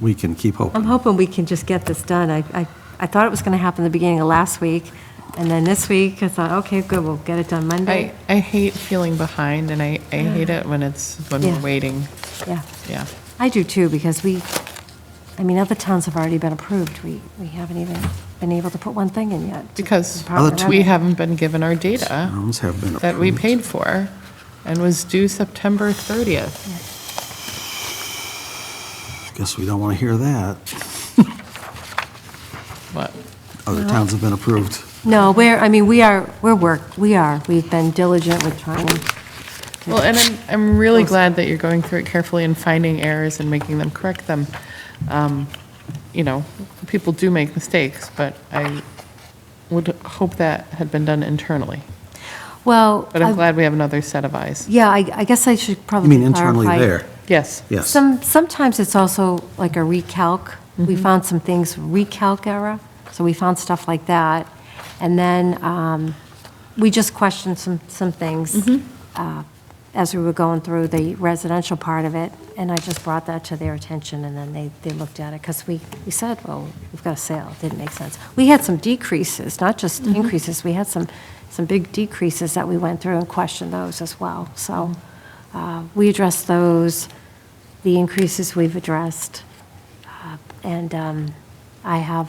We can keep hoping. we can just get this done. I thought it was going to happen the beginning of last week, and then this week, I thought, okay, good, we'll get it done Monday. I hate feeling behind, and I hate it when Yeah. we're waiting. Yeah, Yeah. I do too, because other towns have already been approved. We haven't even been able to put one thing in yet. Because Department of we Revenue. haven't been given our data Towns have been that we approved. paid for, and was due September 30th. Yeah. Guess we don't want to hear that. What? Other towns have been approved. No, we've been diligent with trying. Well, and I'm really glad that you're going through it carefully and finding errors and making them, correct them. You know, people do make mistakes, but I would hope that had been done internally. Well, But I'm glad we have another set of eyes. yeah, I guess I should You probably mean internally clarify. there? Yes. Yes. Sometimes it's also like a recalc. We found some things, recalc error, so we found stuff like that. And then we just questioned some things as we were going through the residential part of it, and I just brought that to their attention, and then they looked at it, because we said, well, we've got a sale, it didn't make sense. We had some decreases, not just increases, we had some big decreases that we went through and questioned those as well. So we addressed those, the increases we've addressed, and I have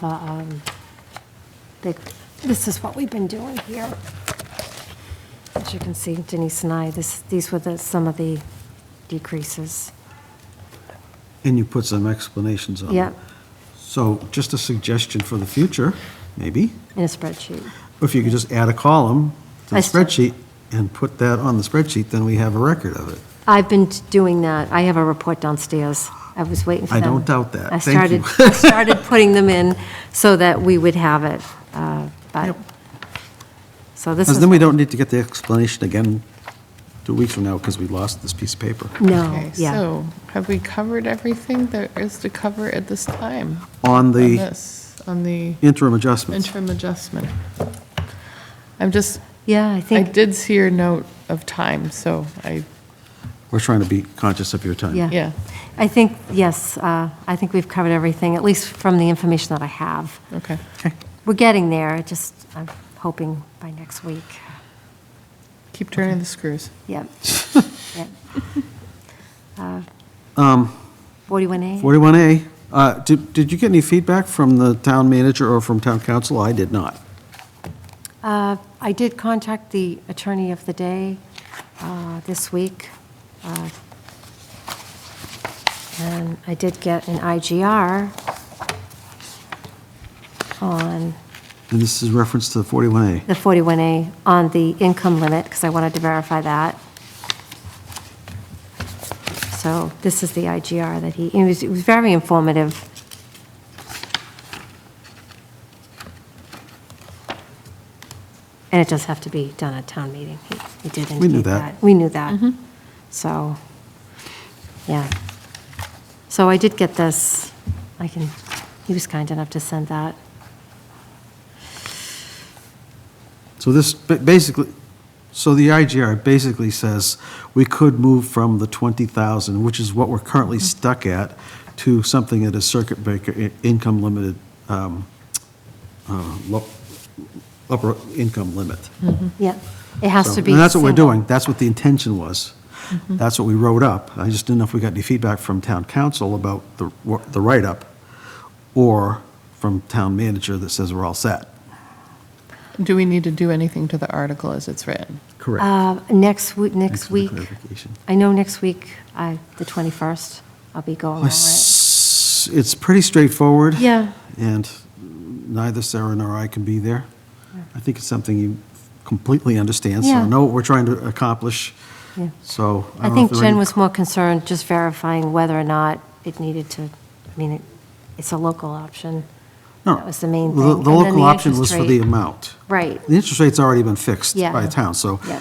this is what we've been doing here. As you can see, Denise and I, these were some of the decreases. And you put some explanations on it. Yep, So just a suggestion for the future, maybe, in a spreadsheet. if you could just add a column to the I still- spreadsheet and put that on the spreadsheet, then we have a record of it. I've been doing that. I have a report downstairs. I was waiting for I them. don't doubt that. I Thank you. started putting them in so that we would have it, but, so this Because is. then we don't need to get the explanation again 2 weeks from now because we lost this piece of paper. No, Okay, yeah. so have we covered everything there is to cover at this time? On the On the interim adjustments. interim adjustment? I'm just, Yeah, I I think, did see your note of time, so We're trying to be conscious of your time. yeah. I think, yes, I think we've covered everything, at least from the information that I have. okay. We're getting there, I'm hoping by next week. Keep turning the screws. Yep. Yep. 41A? 41A, did you get any feedback from the town manager or from town council? I did not. I did contact the attorney of the day this week, and I did get an IGR on And this is reference to the 41A. the 41A on the income limit, because I wanted to verify that. So this is the IGR that it was very informative. And it does have to be done at town meeting. He did indicate that. We knew that. We knew that. So, yeah. So I did get this. He was kind enough to send that. So this basically, so the IGR basically says we could move from the 20,000, which is what we're currently stuck at, to something that is circuit breaker, income limited, upper income limit. Yeah. It has So- to be. And that's what we're single. doing. That's what the intention was. That's what we wrote up. I just didn't know if we got any feedback from town council about the write-up or from town manager that says we're all set. Do we need to do anything to the article as it's written? Correct. Next week, Thanks for the clarification. I know next week, the 21st, I'll be going over it. It's pretty straightforward. Yeah. And neither Sarah nor I can be there. I think it's something you completely understand, so Yeah. I know what we're trying to accomplish. Yeah. So I I don't know think if there are Jen any- was more concerned just verifying whether or not it needed to, it's a local option. No, That was the main the- thing. And The then local the option was interest for the rate. amount. Right. The interest rate's already been fixed Yeah. by town, so Yeah.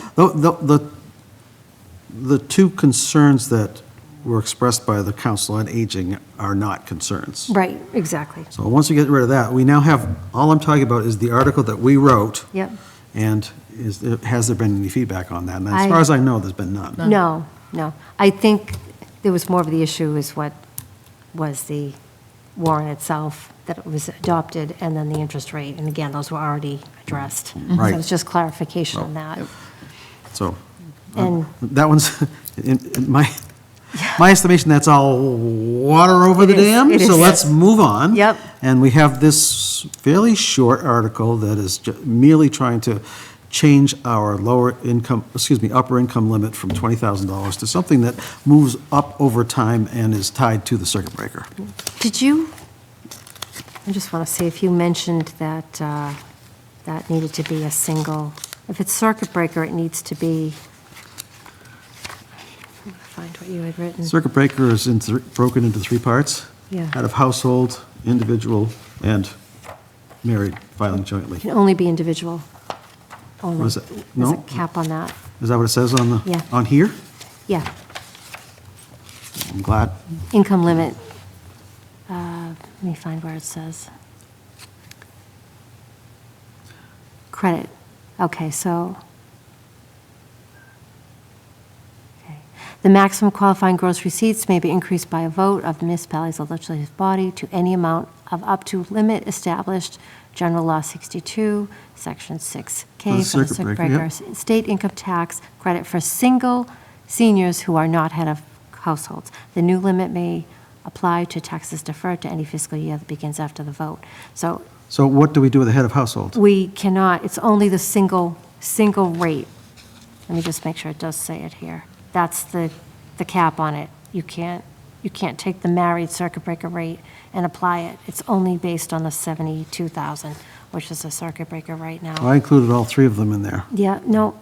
the two concerns that were expressed by the Council on Aging are not concerns. Right, exactly. So once we get rid of that, we now have, all I'm talking about is the article that we wrote, Yep. and has there been any feedback on that? And as far as I know, there's been none. No. I think there was more of the issue is what was the warrant itself, that it was adopted, and then the interest rate. And again, those were already addressed. Right. So it was just clarification on that. So, And- that one's, in my estimation, that's all water over the It is, dam, it so is. let's move on. Yep. And we have this fairly short article that is merely trying to change our upper income limit from $20,000 to something that moves up over time and is tied to the circuit breaker. Did you, I just want to see if you mentioned that that needed to be a single, if it's circuit breaker, it needs to be, find what you had written. Circuit breaker is broken into 3 parts. Yeah. Head of household, individual, and married, filing jointly. Can only be individual. Only. Was it- There's a no? cap on that. Is that what it says on Yeah. on here? Yeah. I'm glad. Income limit. Let me find where it says. Credit. Okay, so. Okay. The maximum qualifying gross receipts may be increased by a vote of the municipality's legislative body to any amount of up to limit established, General Law 62, Section 6K for the circuit breaker. State income tax credit for single seniors who are not head of households. The new limit may apply to taxes deferred to any fiscal year that begins after the vote. So So what do we do with the head of household? we cannot, it's only the single rate. Let me just make sure it does say it here. That's the cap on it. You can't take the married circuit breaker rate and apply it. It's only based on the 72,000, which is a circuit breaker right now. I included all 3 of them in there. Yeah, no,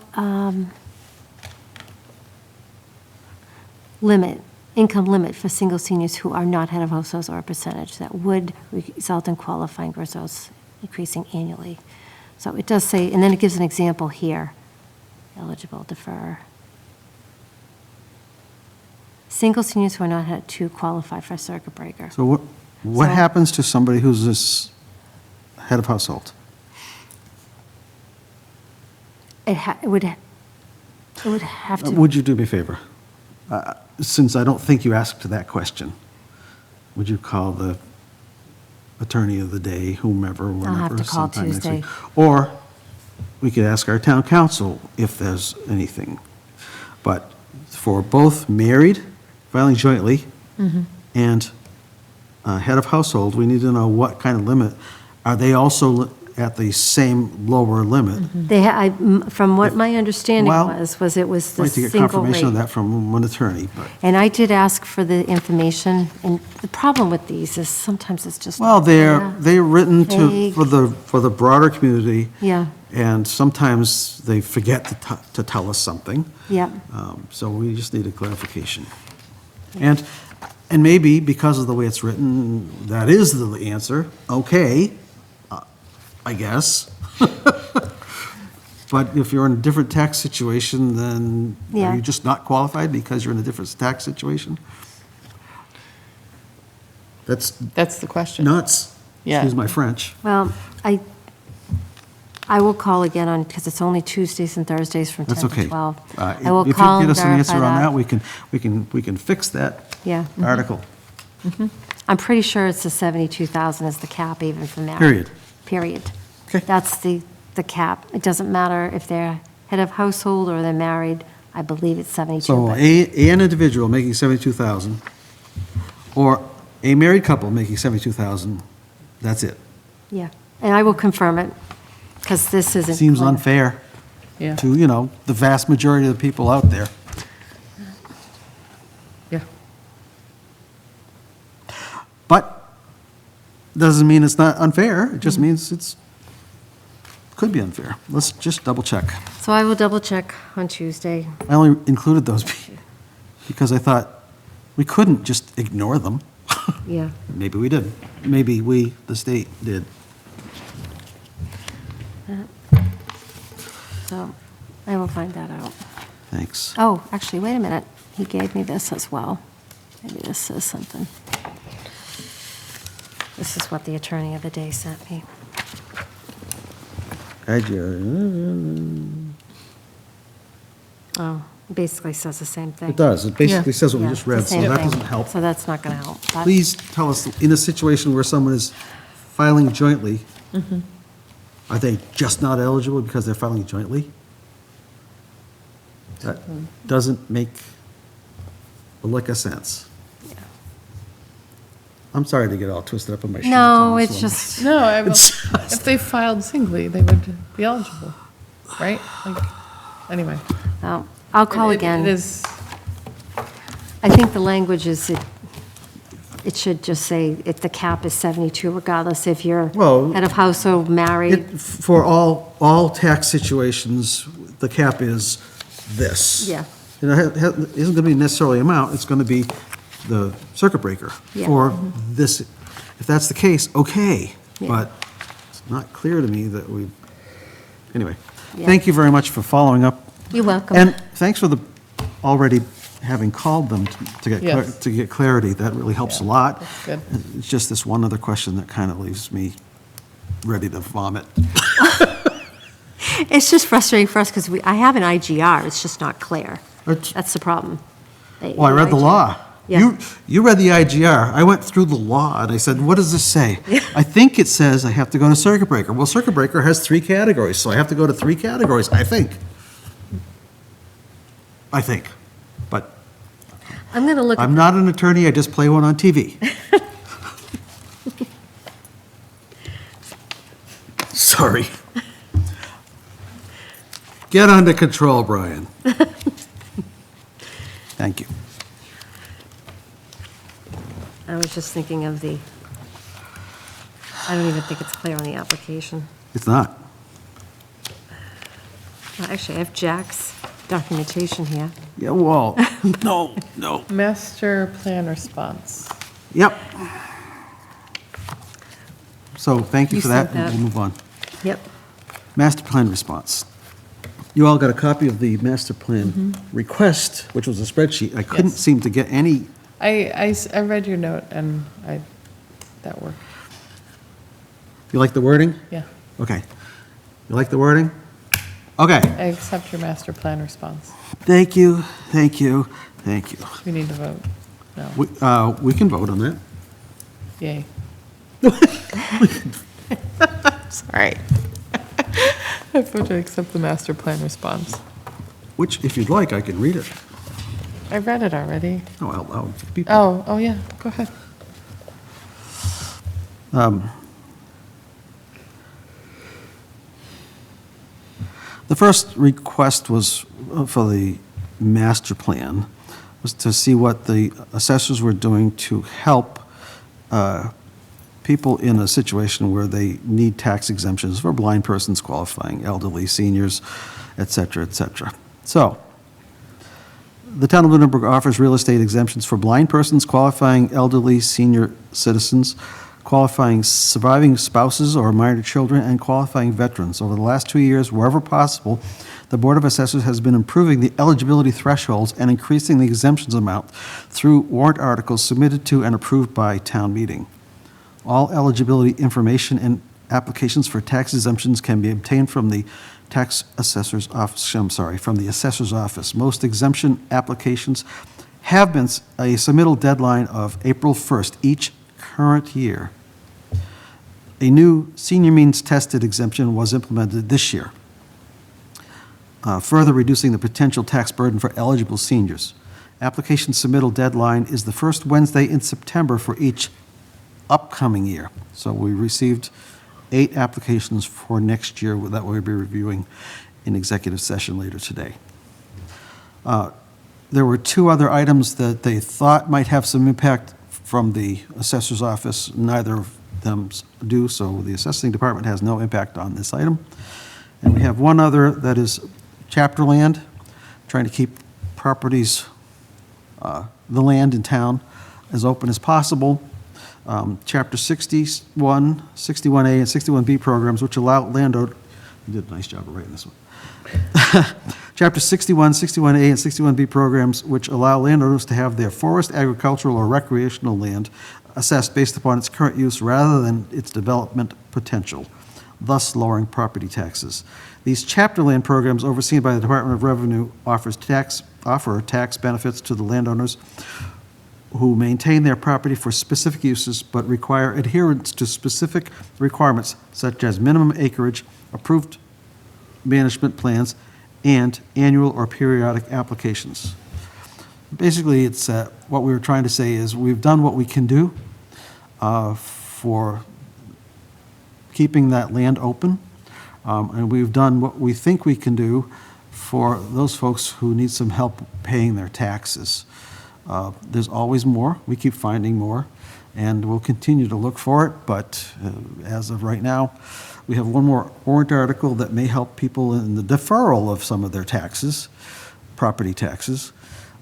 limit, income limit for single seniors who are not head of households or a percentage that would result in qualifying results increasing annually. So it does say, and then it gives an example here, eligible defer. Single seniors who are not had to qualify for a circuit breaker. So what So- happens to somebody who's this head of household? It would have to. Would you do me a favor? Since I don't think you asked that question, would you call the attorney of the day, whomever, whenever? have to call sometime next Tuesday. week? Or we could ask our town council if there's anything. But for both married, filing jointly, and head of household, we need to know what kind of limit. Are they also at the same lower limit? From what my understanding Well, was it was I'd the like to get single confirmation of rate. that from one attorney, but. And I did ask for the information, and the problem with these is sometimes it's just. Well, Yeah. they're written Vague. for the broader community. Yeah. And sometimes they forget to tell us something. Yeah. So we just need a clarification. And maybe because of the way it's written, that is the answer. Okay, I guess. But if you're in a different tax situation, then Yeah. are you just not qualified because you're in a different tax situation? That's That's the question. nuts. Yeah. Excuse my French. Well, I will call again on, because it's only Tuesdays and Thursdays from 10 That's to okay. 12. Uh, I will If you call get and us an answer verify on that, that. we can fix that Yeah. article, I'm pretty sure it's the 72,000 is the cap even for married. period. Period. Okay. That's the cap. It doesn't matter if they're head of household or they're married. I believe it's 72. So but- an individual making 72,000, or a married couple making 72,000, that's it. Yeah, and I will confirm it, because this isn't. Seems clear. unfair Yeah. to, the vast majority of the people out there. Yeah. But doesn't mean it's not unfair, it just means could be unfair. Let's just double check. So I will double check on Tuesday. I only included those because I thought we couldn't just ignore them. Yeah. Maybe we did. Maybe we, the state, did. So I will find that out. Thanks. Oh, actually, wait a minute. He gave me this as well. Maybe this says something. This is what the attorney of the day sent me. Add your- Oh, it basically says the same thing. It does. It basically Yeah. says what we Yeah, just it's the read, so same that thing. doesn't help. So that's not going to help. but- Please tell us, in a situation where someone is filing jointly, are they just not eligible because they're filing jointly? That doesn't make a lick of sense. I'm sorry to get all twisted up in my shoes. No, on this it's one. just, No, if they filed singly, they would be eligible. right? Like, anyway. I'll call It again. is, I think the language is, it should just say if the cap is 72, regardless if you're Well, head of household, married. For all tax situations, the cap is this. Yeah. You know, it isn't going to be necessarily amount, it's going to be the circuit breaker Yeah. for this. If that's the case, okay, Yeah. but it's not clear to me that we, anyway. Yeah. Thank you very much for following up. You're welcome. And thanks for already having called them Yes. to get clarity. That really helps a Yeah, lot. that's good. It's just this one other question that kind of leaves me ready to vomit. It's just frustrating for us because I have an IGR, it's just not clear. It's- That's the problem. Well, I read the law. Yeah. You read the IGR. I went through the law, and I said, what does this say? I think it says I have to go to circuit breaker. Well, circuit breaker has 3 categories, so I have to go to 3 categories, I think. But I'm going to look, I'm not an attorney, I just play one on TV. Sorry. Get under control, Brian. Thank you. I was just thinking of I don't even think it's clear on the application. It's not. Well, actually, I have Jack's documentation here. Yeah, well, no. master plan response. Yep. So thank you You for that, sent that. and we'll move on. Yep. Master plan response. You all got a copy of the master plan request, which was a spreadsheet. I couldn't Yes. seem to get any, I read your note and that worked, you like the wording? yeah. Okay. You like the wording? Okay. I accept your master plan response. Thank you, thank you, thank you. We need to vote. No, We can vote on that. yay. Sorry. I vote to accept the master plan response. Which, if you'd like, I can read it. I read it already. Oh, out loud for people. Oh, yeah, go ahead. The first request was for the master plan, was to see what the assessors were doing to help people in a situation where they need tax exemptions for blind persons qualifying, elderly, seniors, et cetera, et cetera. So, the town of Lunenburg offers real estate exemptions for blind persons, qualifying elderly, senior citizens, qualifying surviving spouses or minor children, and qualifying veterans. Over the last 2 years, wherever possible, the Board of Assessors has been improving the eligibility thresholds and increasing the exemptions amount through warrant articles submitted to and approved by town meeting. All eligibility information and applications for tax exemptions can be obtained from the tax assessor's office, from the assessor's office. Most exemption applications have been a submittal deadline of April 1st each current year. A new senior means tested exemption was implemented this year, further reducing the potential tax burden for eligible seniors. Application submittal deadline is the first Wednesday in September for each upcoming year. So we received 8 applications for next year that we'll be reviewing in executive session later today. There were 2 other items that they thought might have some impact from the assessor's office. Neither of them do, so the assessing department has no impact on this item. And we have one other that is chapter land, trying to keep properties, the land in town, as open as possible. Chapter 61, 61A, and 61B programs, which allow landowner, you did a nice job of writing this one. Chapter 61, 61A, and 61B programs, which allow landowners to have their forest, agricultural, or recreational land assessed based upon its current use rather than its development potential, thus lowering property taxes. These chapter land programs, overseen by the Department of Revenue, offer tax benefits to the landowners who maintain their property for specific uses but require adherence to specific requirements such as minimum acreage, approved management plans, and annual or periodic applications. Basically, it's what we were trying to say is we've done what we can do for keeping that land open. And we've done what we think we can do for those folks who need some help paying their taxes. There's always more. We keep finding more, and we'll continue to look for it. But as of right now, we have one more warrant article that may help people in the deferral of some of their taxes, property taxes.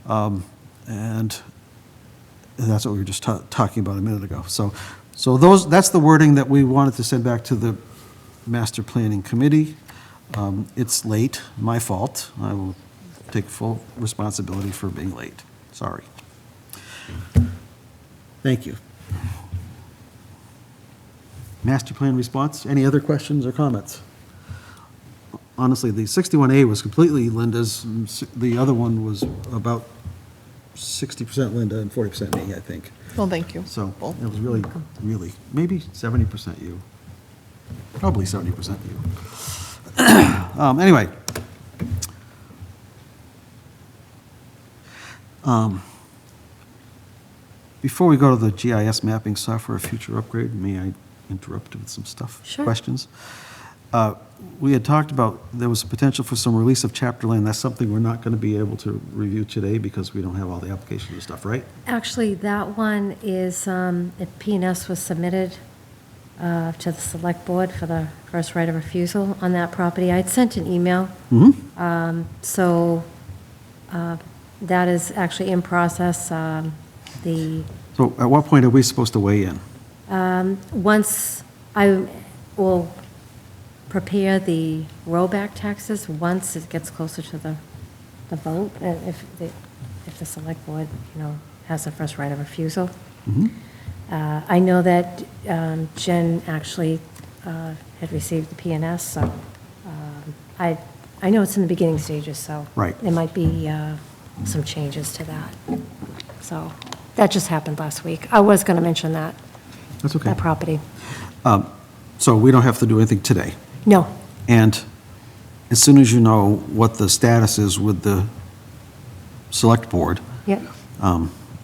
And that's what we were just talking about a minute ago. So that's the wording that we wanted to send back to the Master Planning Committee. It's late, my fault. I will take full responsibility for being late. Sorry. Thank you. Master plan response, any other questions or comments? Honestly, the 61A was completely Linda's, the other one was about 60% Linda and 40% me, I think. Well, thank you. So it was really, maybe 70% you. Probably 70% you. Anyway. Before we go to the GIS mapping software future upgrade, may I interrupt with some stuff? Sure. Questions? We had talked about there was a potential for some release of chapter land. That's something we're not going to be able to review today because we don't have all the applications and stuff, right? Actually, that one is, P&S was submitted to the select board for the first right of refusal on that property. I'd sent an email. So that is actually in process. So at what point are we supposed to weigh in? Once I will prepare the rollback taxes, once it gets closer to the vote, if the select board, has the first right of refusal. I know that Jen actually had received the P&S, so I know it's in the beginning stages, so Right. there might be some changes to that. So that just happened last week. I was going to mention that. That's okay. That property. So we don't have to do anything today. No. And as soon as you know what the status is with the select board, Yep.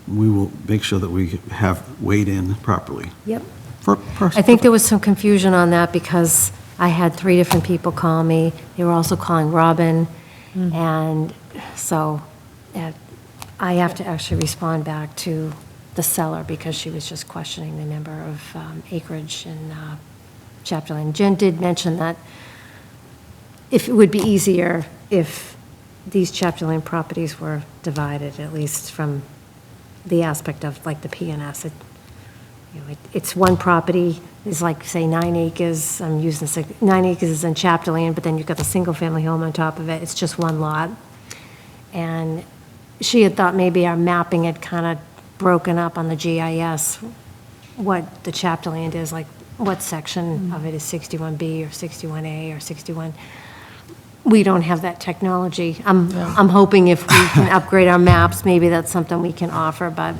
we will make sure that we have weighed in properly. Yep. I I think there was some confusion on that because I had 3 different people call me. They were also calling Robin. And so I have to actually respond back to the seller because she was just questioning the number of acreage in chapter land. Jen did mention that if it would be easier if these chapter land properties were divided, at least from the aspect of like the P&S. It's one property, it's like, say, 9 acres, I'm using 9 acres is in chapter land, but then you've got the single-family home on top of it, it's just one lot. And she had thought maybe our mapping had kind of broken up on the GIS, what the chapter land is, like what section of it is 61B or 61A or 61. We don't have that technology. I'm hoping if we can upgrade our maps, maybe that's something we can offer, but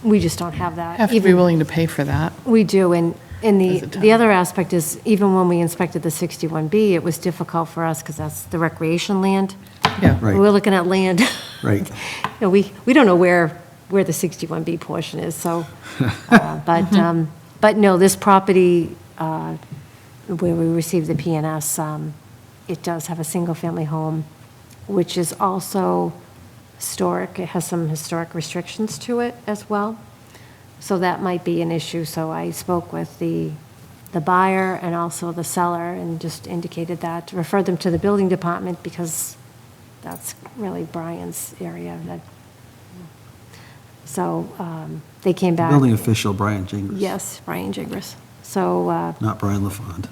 we just don't have that. Have to be willing to pay for that. We do, and As a the other aspect is, even when we inspected the 61B, it was difficult for us, because that's the recreation land. Yeah. Right. We're looking at land. Right. We don't know where the 61B portion is, so, but no, this property, where we received the P&S, it does have a single-family home, which is also historic. It has some historic restrictions to it as well. So that might be an issue. So I spoke with the buyer and also the seller and just indicated that, referred them to the building department because that's really Brian's area. So they came back. Building official, Brian Jingles. Yes, Brian Jingles. So, Not Brian LaFond.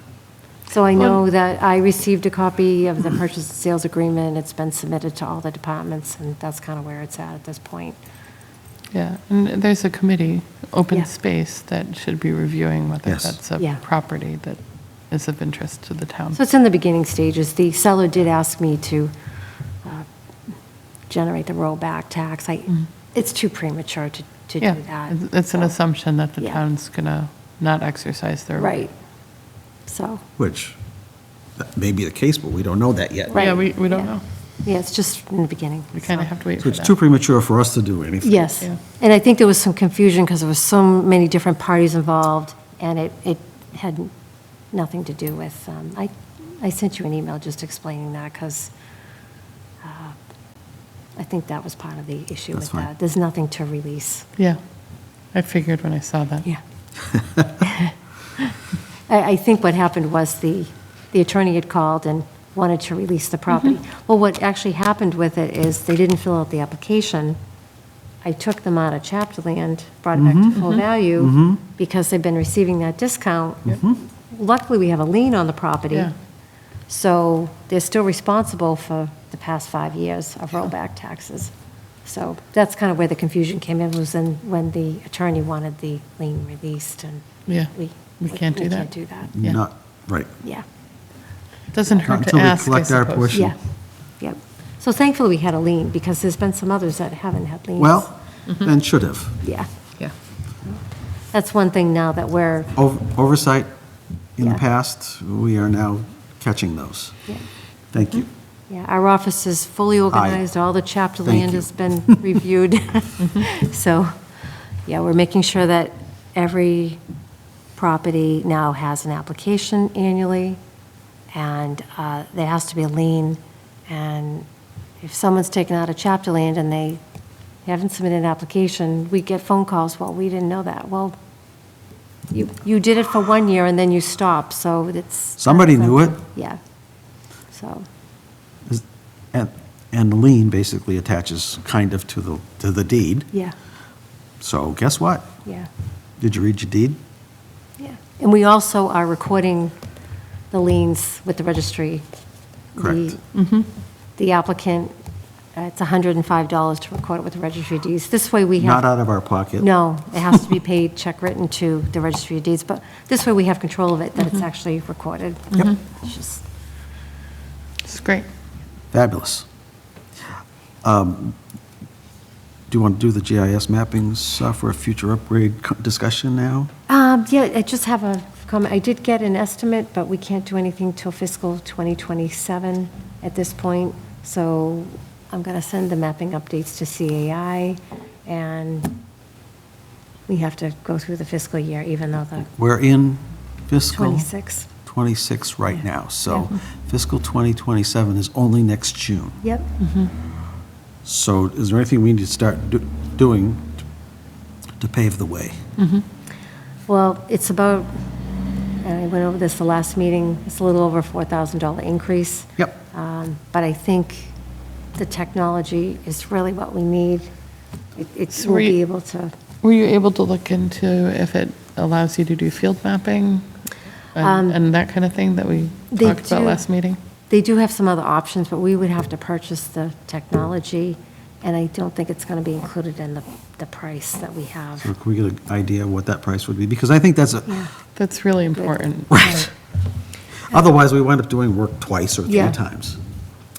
so I know that I received a copy of the purchase and sales agreement. It's been submitted to all the departments, and that's kind of where it's at this point. Yeah, and there's a committee, open Yeah. space, that should be reviewing whether Yes. that's a Yeah. property that is of interest to the town. So it's in the beginning stages. The seller did ask me to generate the rollback tax. It's too premature to do Yeah, that. it's an So, assumption that the Yeah. town's gonna not exercise their. Right. So, Which, that may be the case, but we don't know that yet. Right. Yeah, we don't Yeah. know. yeah, it's just in the beginning. We kind of so. have to wait So for it's that. too premature for us to do anything. Yes. Yeah. And I think there was some confusion because there was so many different parties involved, and it had nothing to do with, I sent you an email just explaining that, because I think that was part of the issue That's with fine. that. There's nothing to release. Yeah, I figured when I saw that. Yeah. I think what happened was the attorney had called and wanted to release the property. Well, what actually happened with it is they didn't fill out the application. I took them out of chapter land, brought it back to full value, because they've been receiving that discount. Luckily, we have a lien on the property. Yeah. So they're still responsible for the past 5 years of rollback taxes. So that's kind of where the confusion came in, was when the attorney wanted the lien released, and Yeah, we can't do that. can't do that. Yeah. Not, right. Yeah, Doesn't Not hurt to until we ask, I collect our suppose. portion. yeah, yep. So thankfully, we had a lien, because there's been some others that haven't had liens. Well, and should have. Yeah, Yeah. that's one thing now that we're, Oversight in the Yeah. past, we are now catching those. yeah. Thank you. Yeah, our office is fully organized, all the chapter Thank land you. has been reviewed. So, yeah, we're making sure that every property now has an application annually, and there has to be a lien, and if someone's taken out a chapter land and they haven't submitted an application, we get phone calls, well, we didn't know that. Well, you did it for 1 year and then you stopped, so it's. Somebody knew it. Yeah, so. And the lien basically attaches kind of to the deed. Yeah, So guess what? yeah, Did you read your deed? yeah. And we also are recording the liens with the registry. Correct. The applicant, it's $105 to record it with the registry of deeds. This way we have. Not out of our pocket. No, it has to be paid, check written to the registry of deeds, but this way we have control of it, that it's actually recorded. Yep. It's just, It's great. Fabulous. Do you want to do the GIS mapping software future upgrade discussion now? yeah, I just have a comment. I did get an estimate, but we can't do anything till fiscal 2027 at this point. So I'm going to send the mapping updates to CAI, and we have to go through the fiscal year, even though the We're in fiscal 26. 26 right now, so Yeah. fiscal 2027 is only next June. Yep. So is there anything we need to start doing to pave the way? Well, it's about, I went over this the last meeting, it's a little over a $4,000 increase. Yep. But I think the technology is really what we need. It's, So we'll were you- be able to, Were you able to look into if it allows you to do field mapping and that kind of thing that we they talked about do. last meeting? they do have some other options, but we would have to purchase the technology, and I don't think it's going to be included in the price that we have. Or can we get an idea of what that price would be? Because I think that's a, That's really important. right. Otherwise, we wind up doing work twice or three Yeah. times.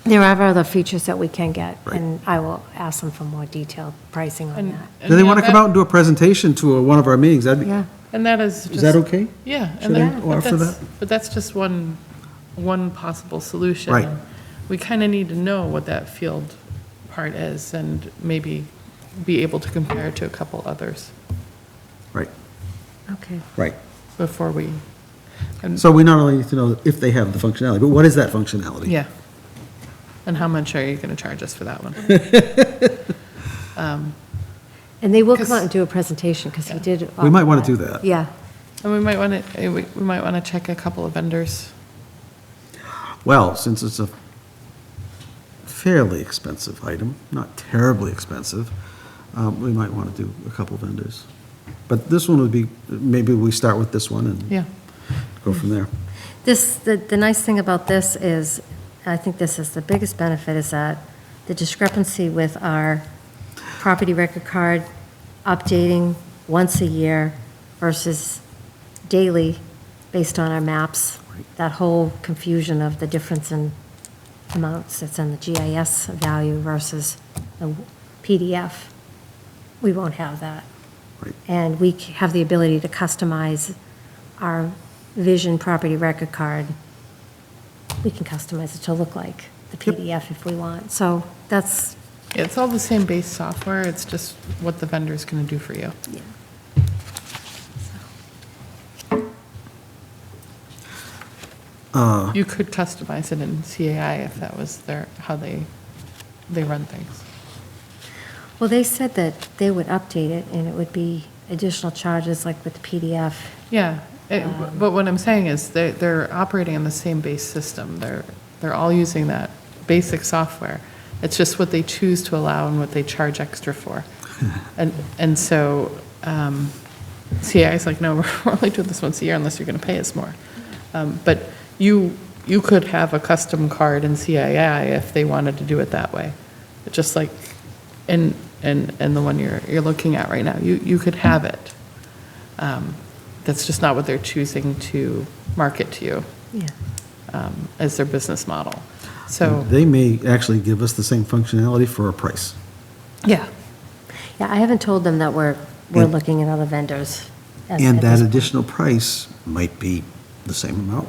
There are other features that we can get, Right. and I will ask them for more detailed pricing on And- that. and Do they yeah, want to come that- out and do a presentation to one of our meetings? That'd be, Yeah, And that is just. is that okay? Yeah. Should and I that- but offer that's- that? But that's just one possible solution. Right. We kind of need to know what that field part is and maybe be able to compare it to a couple others Right, okay. right. before we, and, So we not only need to know if they have the functionality, but what is that functionality? yeah. And how much are you going to charge us for that one? And they will come 'Cause- out and do a presentation, because he did. We might offer want to do that. Yeah, And we might want to, we might want to check a couple of vendors. Well, since it's a fairly expensive item, not terribly expensive, we might want to do a couple vendors. But this one would be, maybe we start with this one and Yeah. go from there. the nice thing about this is, I think this is the biggest benefit, is that the discrepancy with our property record card updating once a year versus daily based on our maps, that whole confusion of the difference in amounts that's in the GIS value versus the PDF, we won't have that. Right. And we have the ability to customize our Vision property record card. We can customize it to look like the PDF if we want. So that's, Yeah, it's all the same base software, it's just what the vendor's going to do for you. yeah. You could customize it in CAI if that was how they run things. Well, they said that they would update it, and it would be additional charges like with the PDF. Yeah, but what I'm saying is they're operating on the same base system. They're all using that basic software. It's just what they choose to allow and what they charge extra for. And so CAI is like, no, we're only doing this once a year unless you're going to pay us more. But you could have a custom card in CAI if they wanted to do it that way. Just like in the one you're looking at right now, you could have it. That's just not what they're choosing to market to you Yeah. as their business model. So, They may actually give us the same functionality for a price. yeah, Yeah, I haven't told them that we're And- looking at other vendors. at And this that point. additional price might be the same amount,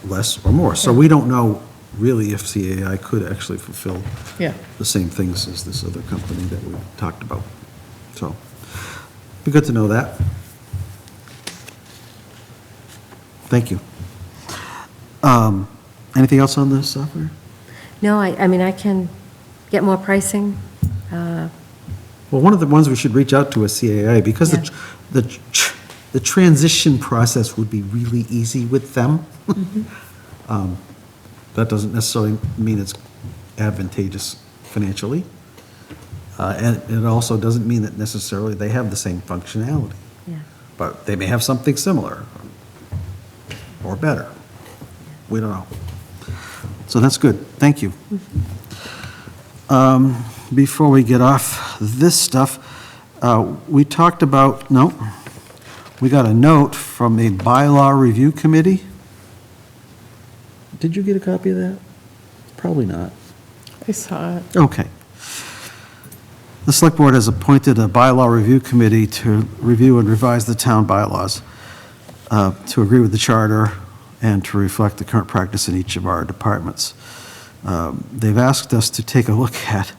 less or more. So we don't know really if CAI could actually fulfill yeah. the same things as this other company that we talked about. So, be good to know that. Thank you. Anything else on this software? No, I mean, I can get more pricing. Well, one of the ones we should reach out to is CAI, because the transition process would be really easy with them. That doesn't necessarily mean it's advantageous financially. And it also doesn't mean that necessarily they have the same functionality. Yeah. But they may have something similar or better. We don't know. So that's good. Thank you. Before we get off this stuff, we talked about, we got a note from a bylaw review committee. Did you get a copy of that? Probably not. I saw it. Okay. The Select Board has appointed a bylaw review committee to review and revise the town bylaws, to agree with the charter and to reflect the current practice in each of our departments. They've asked us to take a look at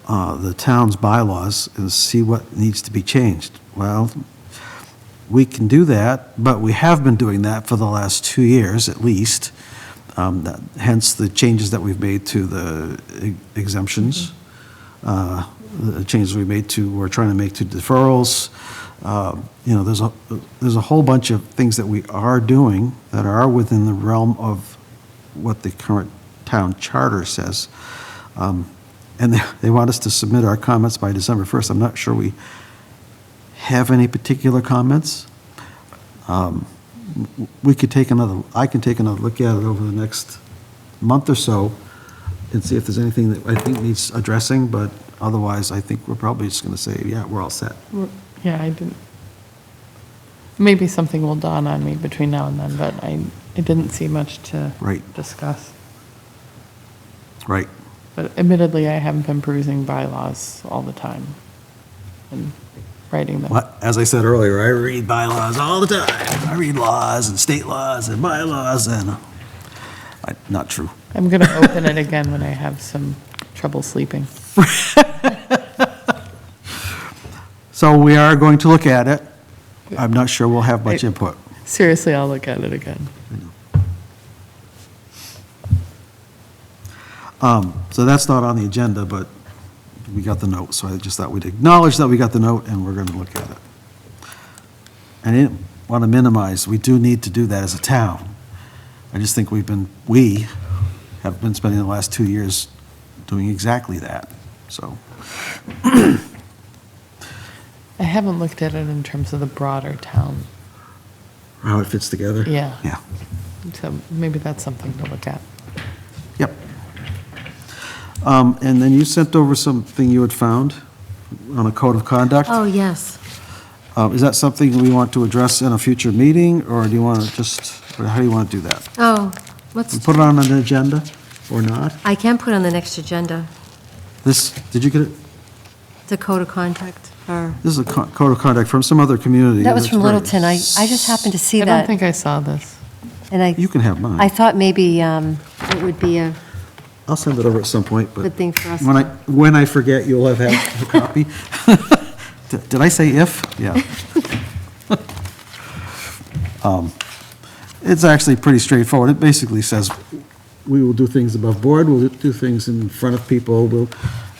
the town's bylaws and see what needs to be changed. Well, we can do that, but we have been doing that for the last 2 years at least. Hence the changes that we've made to the exemptions, the changes we're trying to make to deferrals. There's a whole bunch of things that we are doing that are within the realm of what the current town charter says. And they want us to submit our comments by December 1st. I'm not sure we have any particular comments. I can take another look at it over the next month or so and see if there's anything that I think needs addressing, but otherwise, I think we're probably just going to say, yeah, we're all set. Yeah, I didn't. Maybe something will dawn on me between now and then, but I didn't see much to Right. discuss. Right. But admittedly, I haven't been perusing bylaws all the time and writing them. Well, as I said earlier, I read bylaws all the time. I read laws and state laws and bylaws and, not true. I'm going to open it again when I have some trouble sleeping. So we are going to look at it. I'm not sure we'll have much input. Seriously, I'll look at it again. So that's not on the agenda, but we got the note, so I just thought we'd acknowledge that we got the note and we're going to look at it. And I didn't want to minimize, we do need to do that as a town. I just think we have been spending the last 2 years doing exactly that, so. I haven't looked at it in terms of the broader town. How it fits together? Yeah. Yeah, So maybe that's something to look at. yep. And then you sent over something you had found on a code of conduct. Oh, yes. Is that something we want to address in a future meeting, or do you want to how do you want to do that? Oh, We put it on an agenda or not? I can put on the next agenda, Did you get it? the code of conduct, or, This is a code of conduct from some other community. that was that's from very- Littleton. I just happened to see I don't that. think I saw this. And You can have I mine. thought maybe it would be a I'll send it over at some point, but good thing for us. when I forget, you'll have had a copy. Did I say if? Yeah. It's actually pretty straightforward. It basically says, we will do things above board, we'll do things in front of people, we'll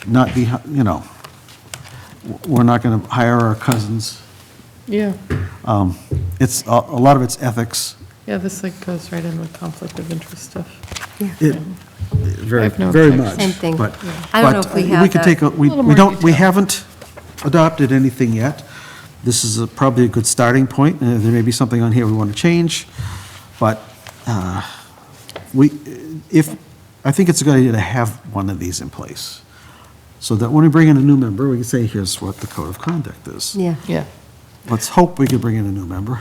not be, you know, we're not going to hire our cousins. Yeah, It's, a lot of it's ethics. yeah, this like goes right in with conflict of interest stuff. It, very, have no very objection. much. Same thing. But, I don't know but if we have could that. take, we little we more don't, we detail. haven't adopted anything yet. This is probably a good starting point. There may be something on here we want to change, but I think it's a good idea to have one of these in place, so that when we bring in a new member, we can say, here's what the code of conduct is. Yeah. Yeah, Let's hope we can bring in a new member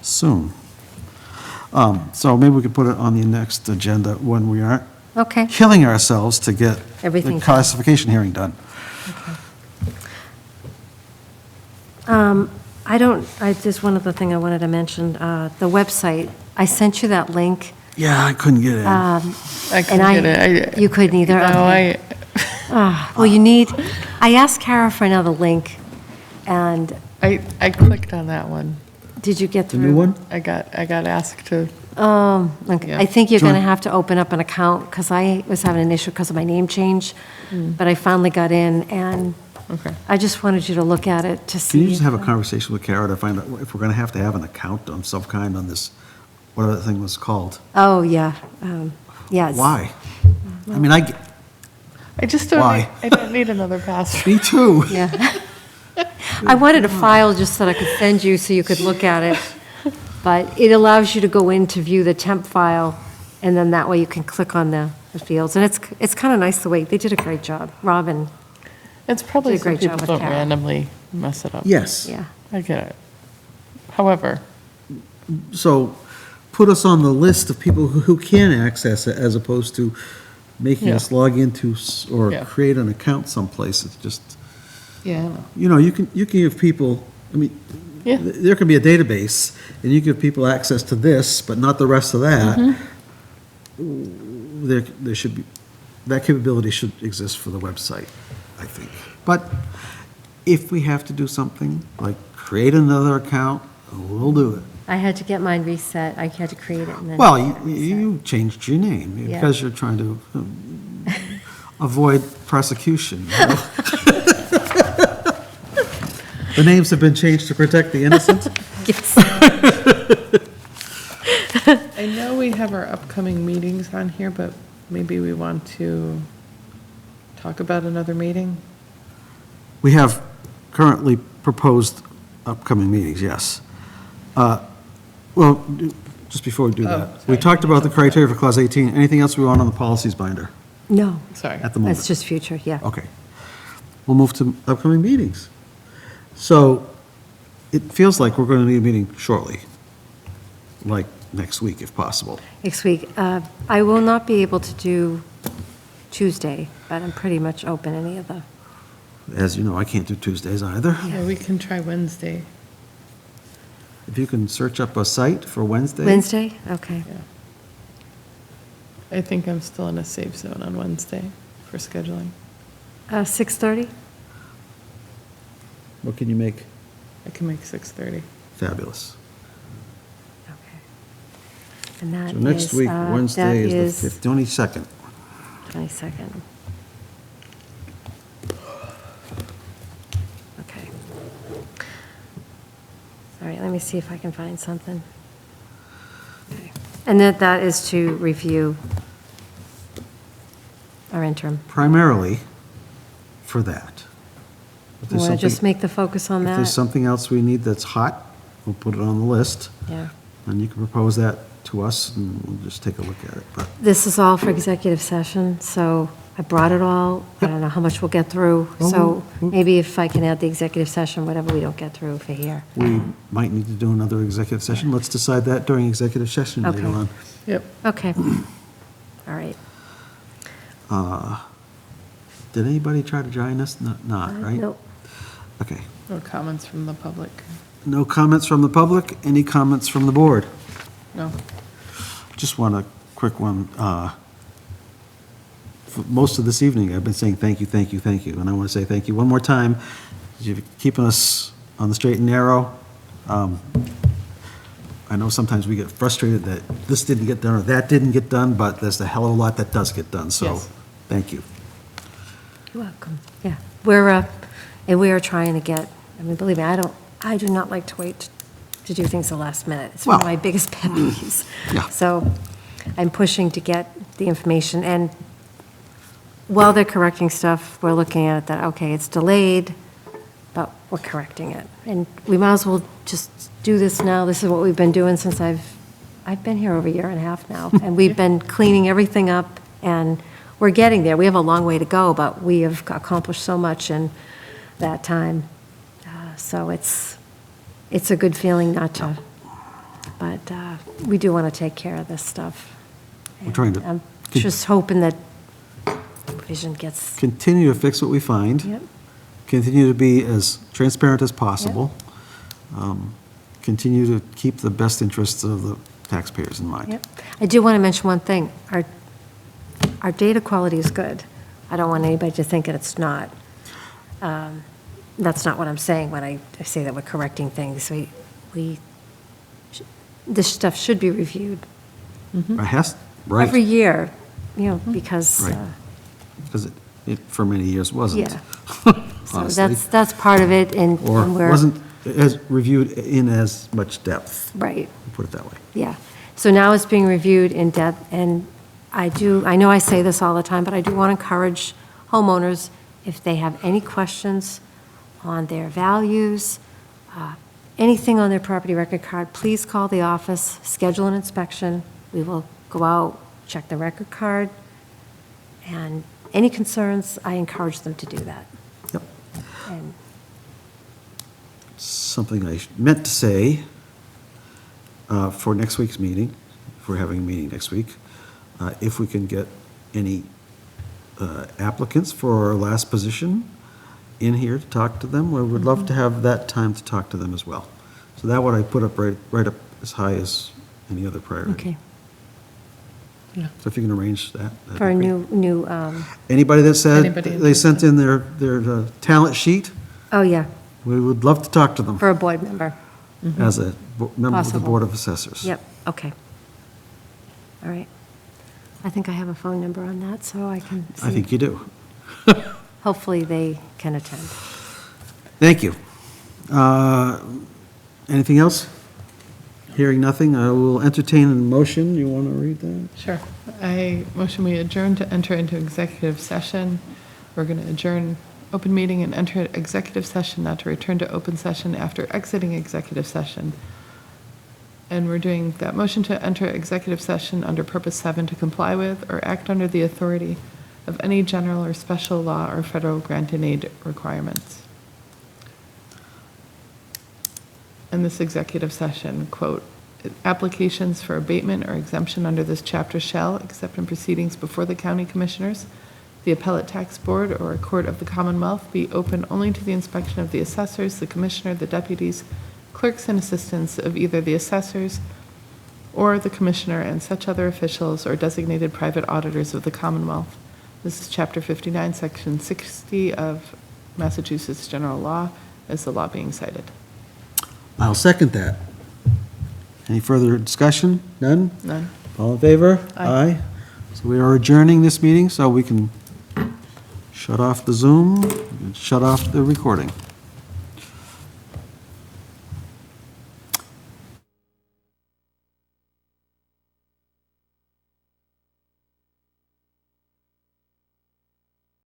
soon. So maybe we could put it on the next agenda when we aren't Okay. killing ourselves to get Everything the done. classification hearing done. There's one other thing I wanted to mention, the website, I sent you that link. Yeah, I couldn't get it in. I And couldn't get it. you couldn't either? No, Okay. Well, I asked Kara for another link, and I clicked on that one. did you get The through? new one? I got asked to, Okay. Yeah. I think you're going to Join- have to open up an account, because I was having an issue because of my name change, but I finally got in, and okay. I just wanted you to look at it to see. Can you just have a if- conversation with Kara to find out if we're going to have an account of some kind on this, whatever that thing was called? Oh, yeah, yes. Why? I mean, I just don't, Why? I don't need another password. me too. Yeah. I wanted a file just that I could send you so you could look at it, but it allows you to go in to view the temp file, and then that way you can click on the fields. And it's kind of nice the way, they did a great job. Robin, It's probably Did a so great job people with don't Kara. randomly mess it up. Yes. yeah. I get it. However, So put us on the list of people who can access it, as opposed to making Yeah. us log into or Yeah. create an account someplace. It's just, yeah, you can give people, I mean, yeah, there can be a database, and you give people access to this, but not the rest of that. There should be, that capability should exist for the website, I think. But if we have to do something, like create another account, we'll do it. I had to get mine reset. I had to create it and then. Well, reset. you changed your name Yeah. because you're trying to avoid prosecution. You know? The names have been changed to protect the innocent? Yes. I know we have our upcoming meetings on here, but maybe we want to talk about another meeting? We have currently proposed upcoming meetings, yes. Well, just before we do that, we sorry. talked about the criteria for Clause 18. Anything else we want on the policies binder No, Sorry. at the moment? that's just future, yeah. Okay. We'll move to upcoming meetings. So it feels like we're going to need a meeting shortly, like next week if possible. Next week. I will not be able to do Tuesday, but I'm pretty much open any of the, As you know, I can't do Tuesdays either. Yeah, we can try Wednesday. If you can search up a site for Wednesday. Wednesday? Okay. Yeah. I think I'm still in a safe zone on Wednesday for scheduling. 6:30? What can you make? I can make 6:30. Fabulous. Okay. And that So next is, week, that Wednesday is the is 22nd. 22nd. Okay. All right, let me see if I can find something. Okay. And that is to review our interim. Primarily for that. If there's Want to just something- make the focus on If there's that? something else we need that's hot, we'll put it on the list, Yeah. and you can propose that to us, and we'll just take a look at it. But This is all for executive session, so I brought it all. I don't know how much we'll get through, so maybe if I can add the executive session, whatever we don't get through for here. we might need to do another executive session. Let's decide that during executive session later Okay. on. Yep. Okay. All right. Did anybody try to join us? Not, right? Nope. Okay. No comments from the public? No comments from the public? Any comments from the board? No? Just want a quick one. For most of this evening, I've been saying thank you, thank you, thank you, and I want to say thank you one more time. You're keeping us on the straight and narrow. I I know sometimes we get frustrated that this didn't get done or that didn't get done, but there's a hell of a lot that does get done, so, Yes. thank you. You're welcome. Yeah, and we are trying to get, I mean, believe me, I do not like to wait to do things the last minute. It's one of Well, my biggest pet peeves. yeah. So I'm pushing to get the information, and while they're correcting stuff, we're looking at it that, okay, it's delayed, but we're correcting it. And we might as well just do this now. This is what we've been doing since I've been here over a year and a half now. And we've been cleaning everything up, and we're getting there. We have a long way to go, but we have accomplished so much in that time. So it's a good feeling not to, but we do want to take care of this stuff. We're trying to- And I'm just hoping that Vision gets, Continue to fix what we find. yep, Continue to be as transparent as possible. Continue to keep the best interests of the taxpayers in mind. yep. I do want to mention one thing. Our data quality is good. I don't want anybody to think that it's not. That's not what I'm saying when I say that we're correcting things. This stuff should be reviewed It has, right. every year, you know, because, Right. Because it, for many years, wasn't. yeah. So Honestly. that's part of it, and Or and we're, wasn't as reviewed in as much depth, right, put it that way. yeah. So now it's being reviewed in depth, and I know I say this all the time, but I do want to encourage homeowners, if they have any questions on their values, anything on their property record card, please call the office, schedule an inspection. We will go out, check the record card, and any concerns, I encourage them to do that. Yep. And Something I meant to say for next week's meeting, if we're having a meeting next week, if we can get any applicants for our last position in here to talk to them, we would love to have that time to talk to them as well. So that one I put up right up as high as any other priority. Okay, So if you can arrange that. that'd for a be great. new, Anybody that said Anybody they sent in their talent sheet, oh, yeah, we would love to talk to them for a board member. as a member of the Possible. Board of Assessors. Yep, okay. All right. I think I have a phone number on that, so I can see. I think you do. Hopefully, they can attend. Thank you. Anything else? Hearing nothing, I will entertain a motion. You want to read that? Sure. I motion we adjourn to enter into executive session. We're going to adjourn open meeting and enter executive session, not to return to open session after exiting executive session. And we're doing that motion to enter executive session under Purpose 7 to comply with or act under the authority of any general or special law or federal grant and aid requirements. In this executive session, quote, applications for abatement or exemption under this chapter shall, except in proceedings before the county commissioners, the appellate tax board, or a court of the Commonwealth, be open only to the inspection of the assessors, the commissioner, the deputies, clerks, and assistants of either the assessors or the commissioner and such other officials or designated private auditors of the Commonwealth. This is Chapter 59, Section 60 of Massachusetts General Law, as the law being cited. I'll second that. Any further discussion? None? None? All in favor? Aye. So we are adjourning this meeting, so we can shut off the Zoom, and shut off the recording.